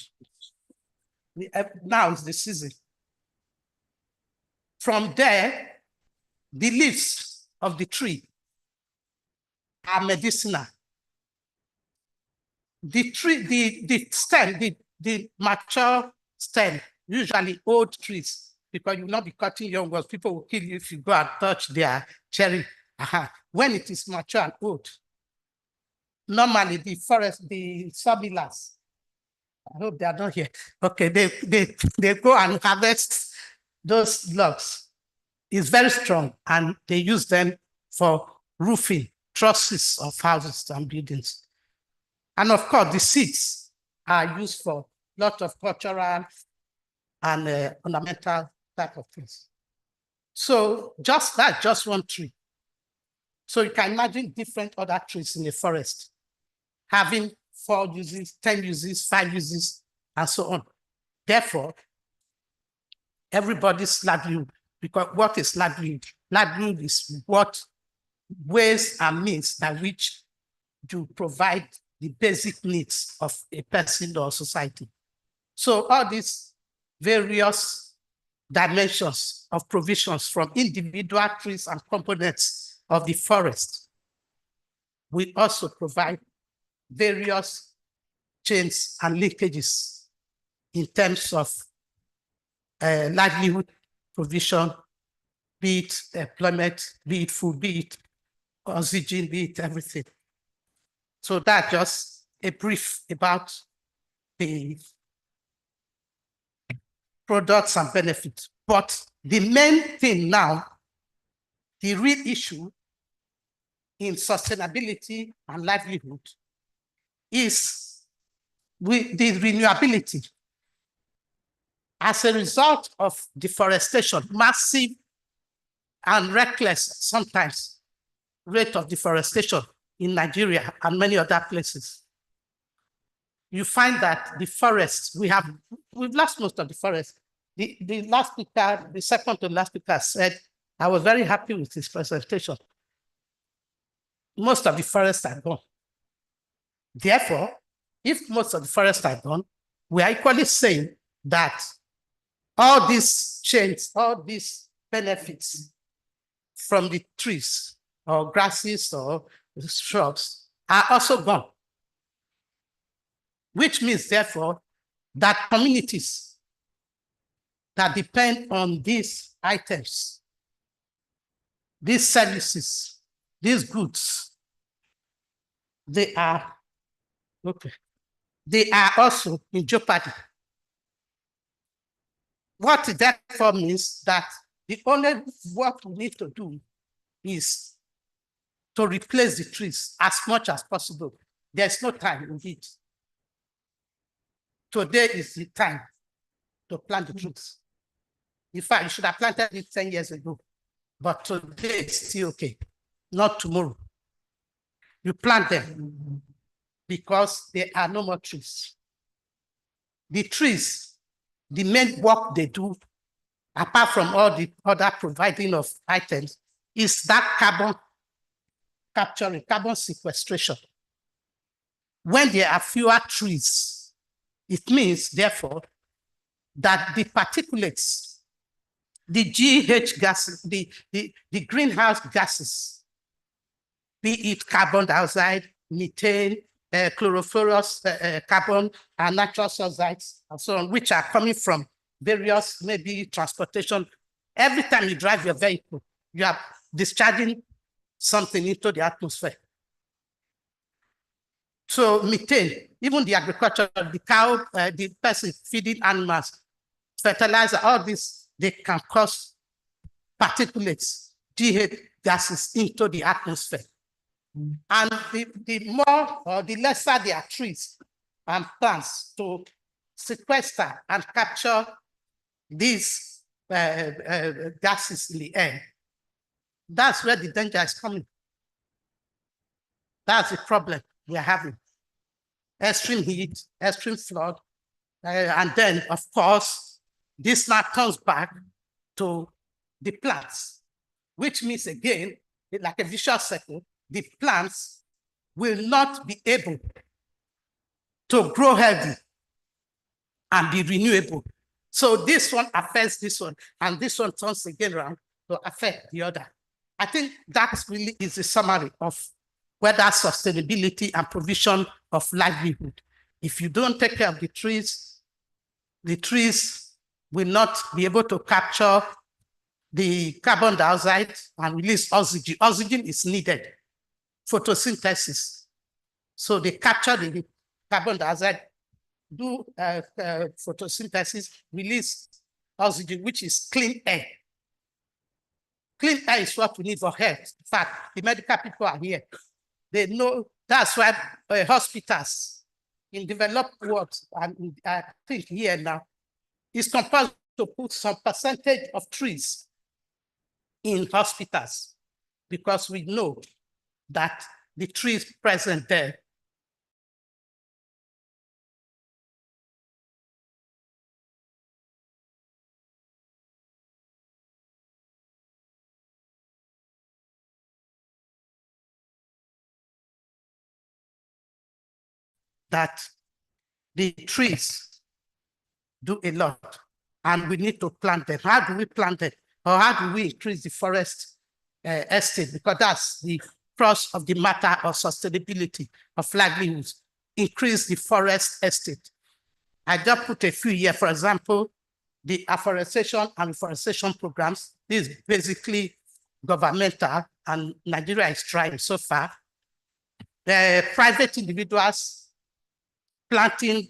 Now is the season. From there, the leaves of the tree are medicinal. The tree, the stem, the mature stem, usually old trees, because you will not be cutting young ones. People will kill you if you go and touch their cherry. When it is mature and old, normally the forest, the sawmillers, I hope they are not here. Okay, they go and harvest those logs. It's very strong, and they use them for roofing, trusses of houses and buildings. And of course, the seeds are used for a lot of cultural and ornamental type of things. So just one tree. So you can imagine different other trees in the forest having 4 uses, 10 uses, 5 uses, and so on. Therefore, everybody's livelihood, because what is livelihood? Livelihood is what ways and means by which you provide the basic needs of a person or society. So all these various dimensions of provisions from individual trees and components of the forest, we also provide various chains and linkages in terms of livelihood provision, be it employment, be it food, be it oxygen, be it everything. So that's just a brief about the products and benefits. But the main thing now, the real issue in sustainability and livelihood is with the renewability. As a result of deforestation, massive and reckless sometimes rate of deforestation in Nigeria and many other places, you find that the forests, we've lost most of the forest. The last speaker, the second to last speaker said, I was very happy with his presentation. Most of the forests are gone. Therefore, if most of the forests are gone, we are equally saying that all these chains, all these benefits from the trees or grasses or shrubs are also gone. Which means, therefore, that communities that depend on these items, these services, these goods, they are also in jeopardy. What it therefore means that the only work we need to do is to replace the trees as much as possible. There's no time indeed. Today is the time to plant the trees. In fact, you should have planted it 10 years ago, but today it's still okay, not tomorrow. You plant them because there are no more trees. The trees, the main work they do, apart from all the other providing of items, is that carbon capturing, carbon sequestration. When there are fewer trees, it means, therefore, that the particulates, the GH gases, the greenhouse gases be it carbon dioxide, methane, chlorophorus, carbon, and nitrous oxides, and so on, which are coming from various, maybe transportation. Every time you drive your vehicle, you are discharging something into the atmosphere. So methane, even the agriculture, the cow, the person feeding animals, fertilizer, all this, they can cause particulates, DH gases into the atmosphere. And the more or the lesser there are trees and plants to sequester and capture these gases in the air, that's where the danger is coming. That's the problem we are having. Extreme heat, extreme flood, and then, of course, this now comes back to the plants, which means, again, like a vicious circle, the plants will not be able to grow healthy and be renewable. So this one affects this one, and this one turns again around to affect the other. I think that really is a summary of whether sustainability and provision of livelihood. If you don't take care of the trees will not be able to capture the carbon dioxide and release oxygen. Oxygen is needed, photosynthesis. So they capture the carbon dioxide, do photosynthesis, release oxygen, which is clean air. Clean air is what we need for health. In fact, the medical people are here. They know that's why hospitals in developed world, and I think here now, is compulsory to put some percentage of trees in hospitals, because we know that the trees present there that the trees do a lot, and we need to plant them. How do we plant them? Or how do we increase the forest estate? Because that's the cross of the matter of sustainability of livelihoods. Increase the forest estate. I just put a few here. For example, the afforestation and reforestation programs. This is basically governmental, and Nigeria is trying so far. The private individuals planting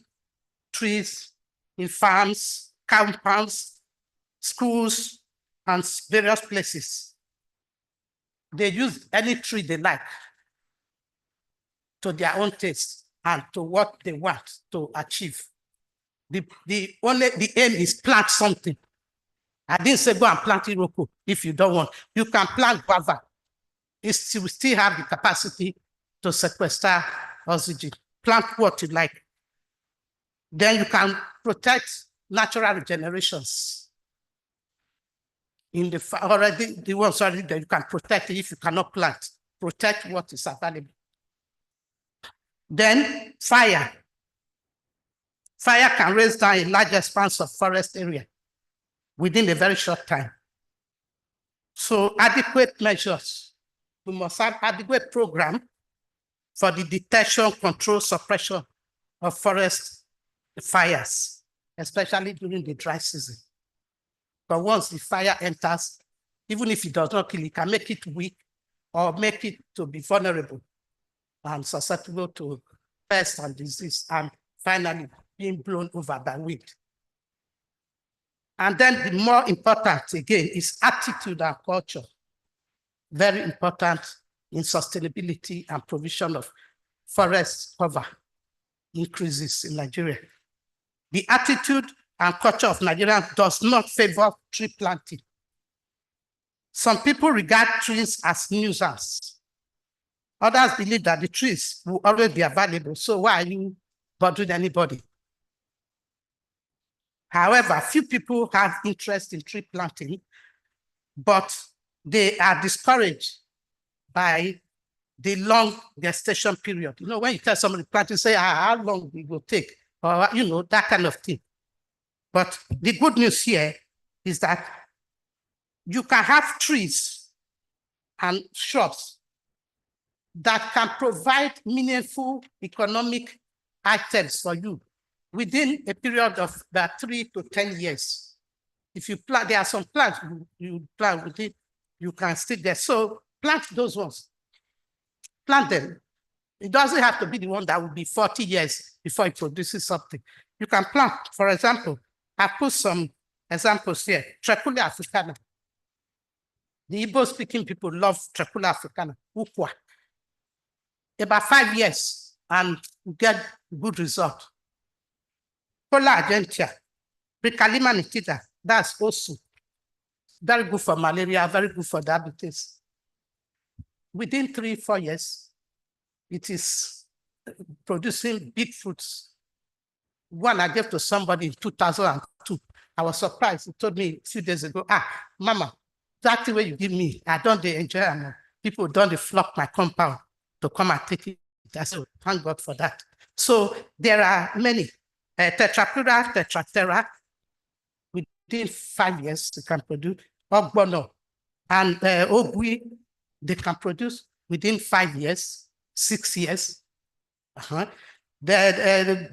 trees in farms, compounds, schools, and various places. They use any tree they like to their own taste and to what they want to achieve. The aim is plant something. I didn't say go and plant Iroko if you don't want. You can plant guava. You still have the capacity to sequester oxygen. Plant what you like. Then you can protect natural regenerations. In the already, the ones already that you can protect it if you cannot plant. Protect what is available. Then fire. Fire can raise down a large expanse of forest area within a very short time. So adequate measures. We must have adequate program for the detection, control, suppression of forest fires, especially during the dry season. But once the fire enters, even if it does not kill, it can make it weak or make it to be vulnerable and susceptible to pest and disease, and finally being blown over by wind. And then the more important, again, is attitude and culture. Very important in sustainability and provision of forest cover increases in Nigeria. The attitude and culture of Nigeria does not favor tree planting. Some people regard trees as nuisance. Others believe that the trees will always be available, so why are you bothering anybody? However, few people have interest in tree planting, but they are discouraged by the long gestation period. You know, when you tell somebody to plant, you say, how long it will take, or, you know, that kind of thing. But the good news here is that you can have trees and shrubs that can provide meaningful economic items for you within a period of about 3 to 10 years. If you plant, there are some plants you plant within, you can stick there. So plant those ones. Plant them. It doesn't have to be the one that will be 40 years before it produces something. You can plant, for example, I put some examples here. Trachula africana. The Igbo-speaking people love Trachula africana, ukwa. About 5 years, and you get good result. Cola argentea, Bricalima nitida, that's also very good for malaria, very good for diabetes. Within 3-4 years, it is producing big fruits. One I gave to somebody in 2002. I was surprised. He told me a few days ago, Mama, that's the way you give me. I don't enjoy it. People don't flock my compound to come and take it. I said, thank God for that. So there are many. Tetraplural, Tetrathera, within 5 years, they can produce. Ogbono and Ogui, they can produce within 5 years, 6 years. The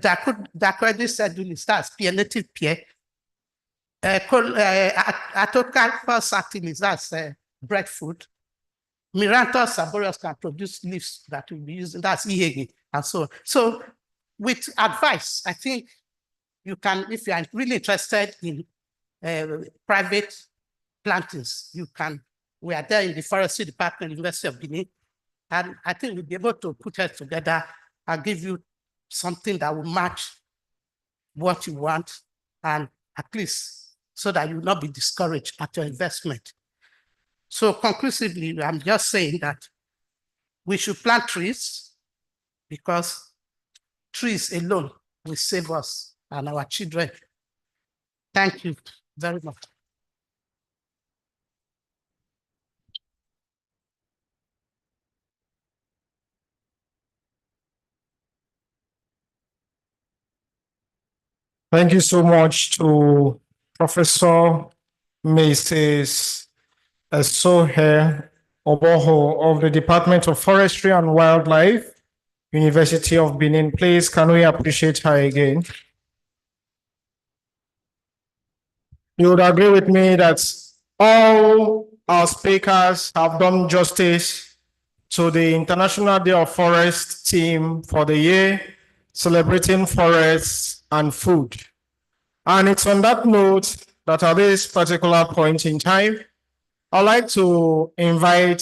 Dacrodis sedulis, that's pear, native pear. Atocarpus actinis, that's breadfruit. Miranthus arboreus can produce leaves that will be used, that's ihege, and so on. So with advice, I think you can, if you are really interested in private plantings, you can, we are there in the Forestry Department, University of Benin, and I think we'll be able to put it together and give you something that will match what you want, and at least so that you will not be discouraged at your investment. So conclusively, I'm just saying that we should plant trees because trees alone will save us and our children. Thank you very much. Thank you so much to Professor Mrs. Esohe Oboho of the Department of Forestry and Wildlife, University of Benin. Please, can we appreciate her again? You would agree with me that all our speakers have done justice to the International Day of Forest theme for the year, celebrating forests and food. And it's on that note that at this particular point in time, I'd like to invite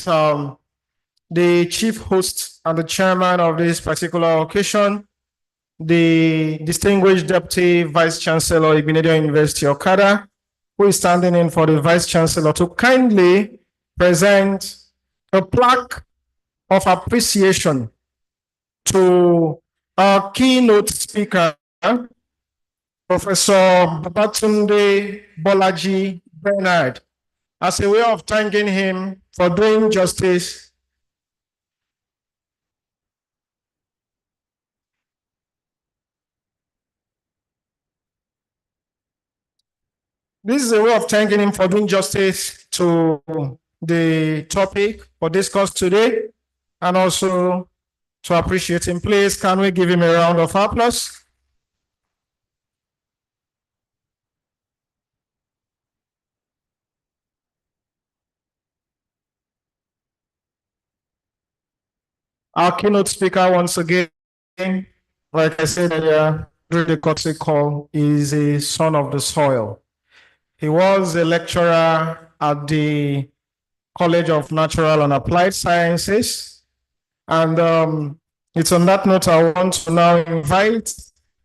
the chief host and the chairman of this particular occasion, the distinguished Deputy Vice Chancellor, Igbenedion University, Okada, who is standing in for the Vice Chancellor, to kindly present a plaque of appreciation to our keynote speaker, Professor Babatunde Bolaji Bernard, as a way of thanking him for doing justice This is a way of thanking him for doing justice to the topic for discuss today, and also to appreciate him. Please, can we give him a round of applause? Our keynote speaker, once again, like I said earlier, Rudy Kotzikol is a son of the soil. He was a lecturer at the College of Natural and Applied Sciences. And it's on that note I want to now invite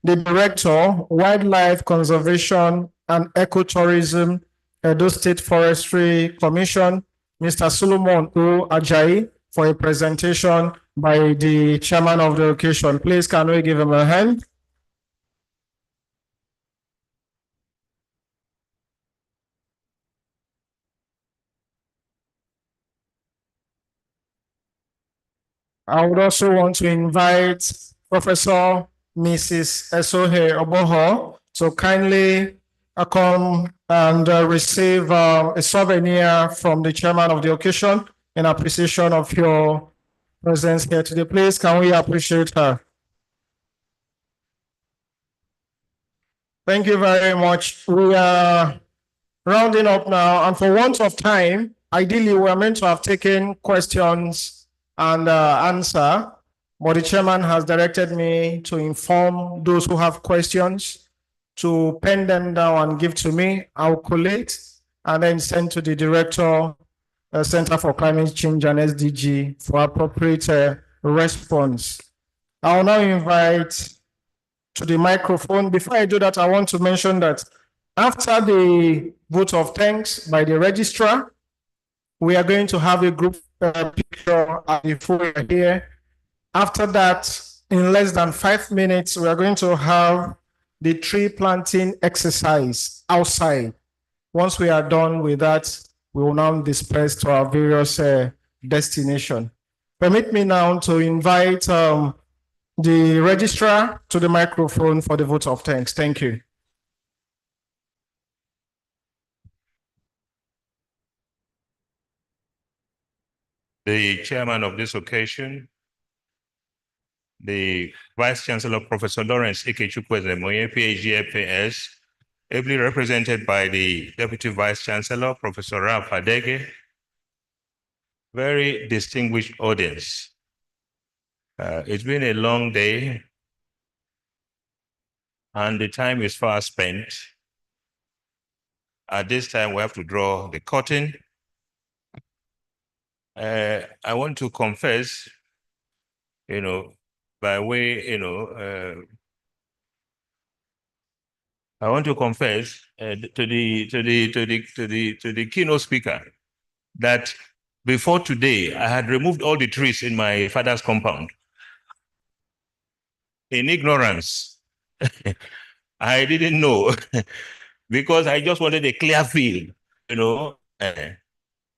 the Director, Wildlife Conservation and Ecotourism, Edo State Forestry Commission, Mr. Solomon O. Ajayi, for a presentation by the chairman of the occasion. Please, can we give him a hand? I would also want to invite Professor Mrs. Esohe Oboho to kindly come and receive a souvenir from the chairman of the occasion in appreciation of your presence here today. Please, can we appreciate her? Thank you very much. We are rounding up now, and for want of time, ideally we are meant to have taken questions and answer, but the chairman has directed me to inform those who have questions to pen them down and give to me. I'll collate and then send to the director, Center for Climate Change and SDG for appropriate response. I'll now invite to the microphone. Before I do that, I want to mention that after the vote of thanks by the registrar, we are going to have a group picture at the foyer here. After that, in less than 5 minutes, we are going to have the tree planting exercise outside. Once we are done with that, we will now disperse to our various destinations. Permit me now to invite the registrar to the microphone for the vote of thanks. Thank you. The chairman of this occasion, the Vice Chancellor, Professor Lawrence Ikechukwu-Ezemoye, PhD, FAS, ably represented by the Deputy Vice Chancellor, Professor Ralph Adege, very distinguished audience. It's been a long day, and the time is far spent. At this time, we have to draw the curtain. I want to confess, by way, I want to confess to the keynote speaker that before today, I had removed all the trees in my father's compound. In ignorance, I didn't know because I just wanted a clear field,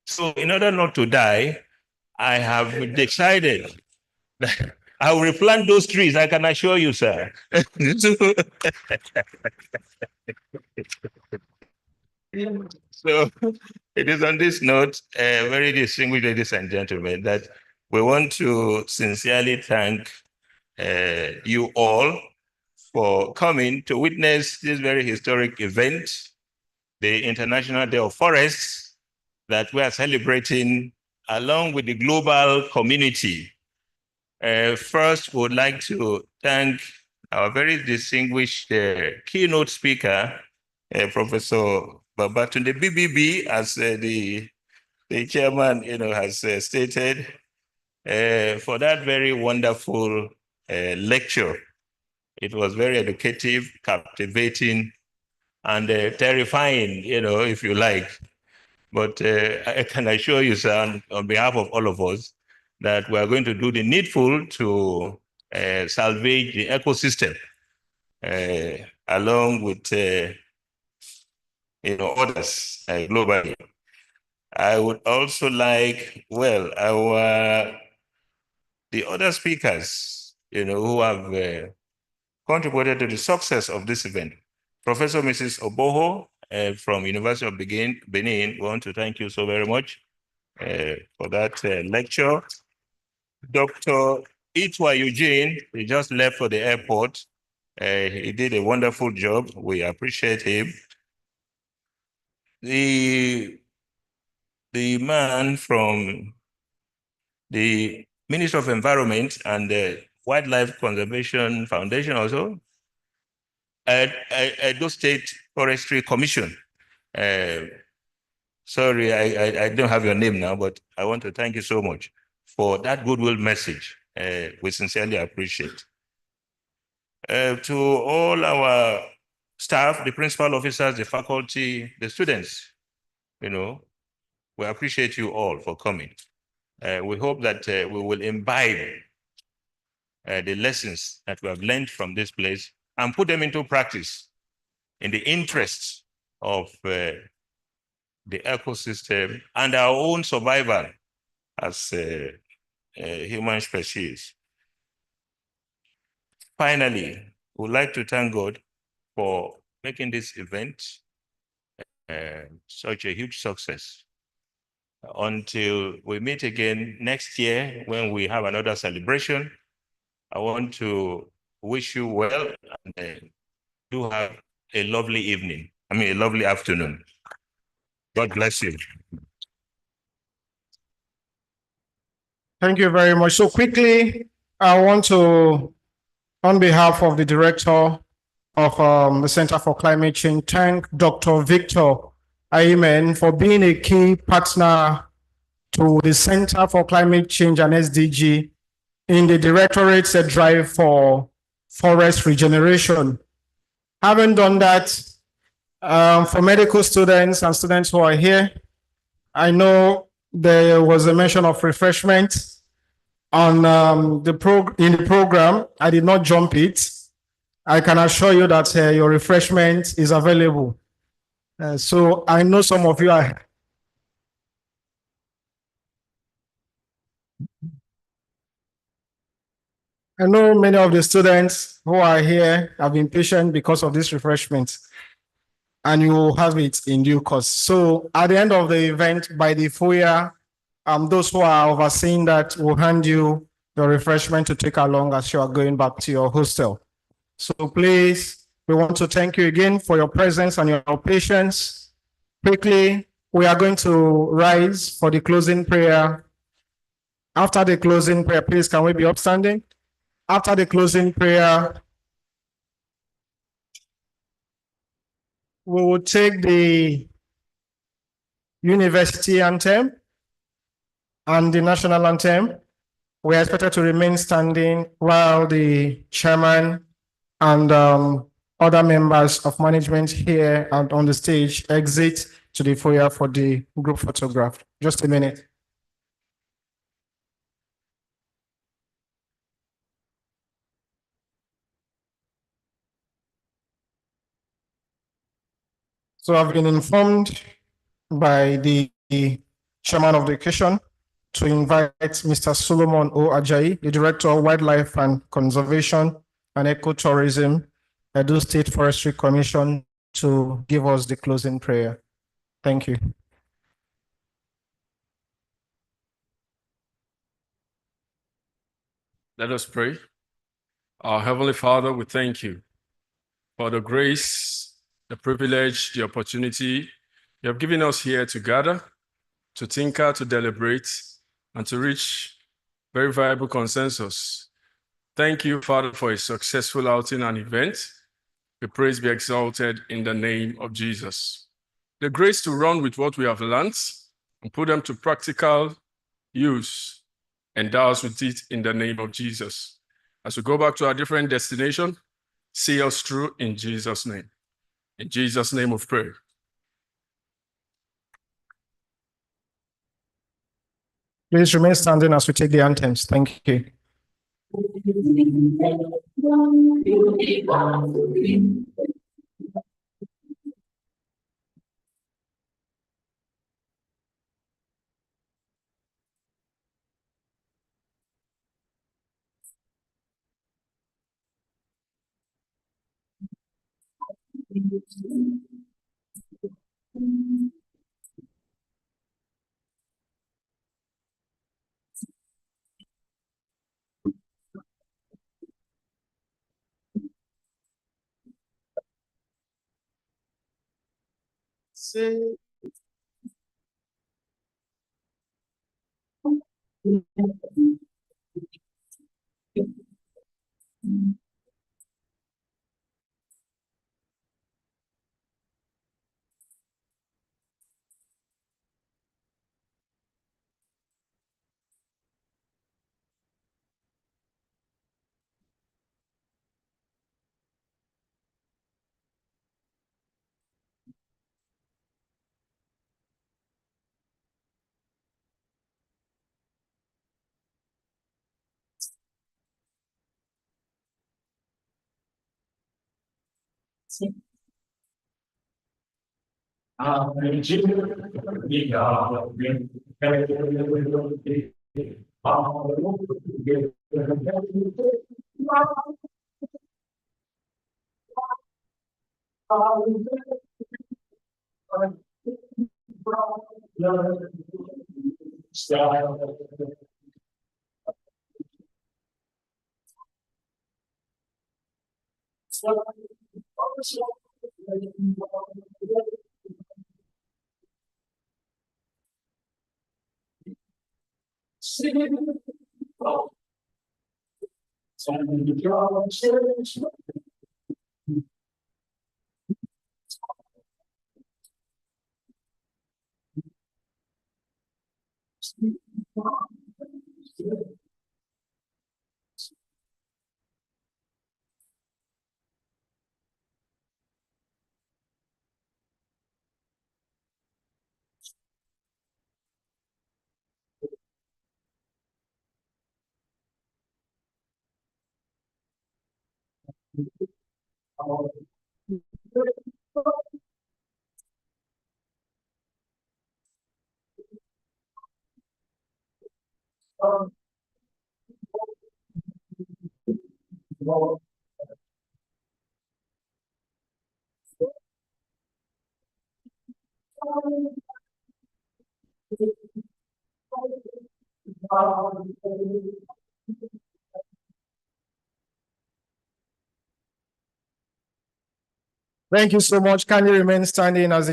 So in order not to die, I have decided that I will replant those trees, I can assure you, sir. So it is on this note, very distinguished ladies and gentlemen, that we want to sincerely thank you all for coming to witness this very historic event, the International Day of Forests, that we are celebrating along with the global community. First, we would like to thank our very distinguished keynote speaker, Professor Babatunde BBB, as the chairman has stated, for that very wonderful lecture. It was very educative, captivating, and terrifying, if you like. But I can assure you, sir, on behalf of all of us, that we are going to do the needful to salvage the ecosystem, along with others globally. I would also like, the other speakers, who have contributed to the success of this event. Professor Mrs. Oboho from University of Benin, we want to thank you so very much for that lecture. Dr. Itwa Eugene, he just left for the airport. He did a wonderful job. We appreciate him. The man from the Ministry of Environment and the Wildlife Conservation Foundation also, Edo State Forestry Commission. Sorry, I don't have your name now, but I want to thank you so much for that goodwill message. We sincerely appreciate. To all our staff, the principal officers, the faculty, the students, we appreciate you all for coming. We hope that we will imbibe the lessons that we have learned from this place and put them into practice in the interests of the ecosystem and our own survival as human species. Finally, we'd like to thank God for making this event such a huge success. Until we meet again next year when we have another celebration, I want to wish you well and do have a lovely evening. A lovely afternoon. God bless you. Thank you very much. So quickly, I want to, on behalf of the director of the Center for Climate Change, thank Dr. Victor Ayman for being a key partner to the Center for Climate Change and SDG in the directorate's drive for forest regeneration. Having done that, for medical students and students who are here, I know there was a mention of refreshment on in the program. I did not jump it. I can assure you that your refreshment is available. So I know some of you are. I know many of the students who are here have been patient because of this refreshment, and you will have it in due course. So at the end of the event, by the foyer, those who are overseeing that will hand you your refreshment to take along as you are going back to your hostel. So please, we want to thank you again for your presence and your patience. Quickly, we are going to rise for the closing prayer. After the closing prayer, please, can we be upstanding? After the closing prayer, we will take the university anthem and the national anthem. We are expected to remain standing while the chairman and other members of management here and on the stage exit to the foyer for the group photograph. Just a minute. So I've been informed by the chairman of the occasion to invite Mr. Solomon O. Ajayi, the Director of Wildlife and Conservation and Ecotourism, Edo State Forestry Commission, to give us the closing prayer. Thank you. Let us pray. Our Heavenly Father, we thank you for the grace, the privilege, the opportunity you have given us here to gather, to tinker, to deliberate, and to reach very viable consensus. Thank you, Father, for a successful outing and event. Your praise be exalted in the name of Jesus. The grace to run with what we have learned and put them to practical use, endow us with it in the name of Jesus. As we go back to our different destination, see us through in Jesus' name. In Jesus' name of prayer. Please remain standing as we take the anthems. Thank you. Say Thank you so much. Can you remain standing as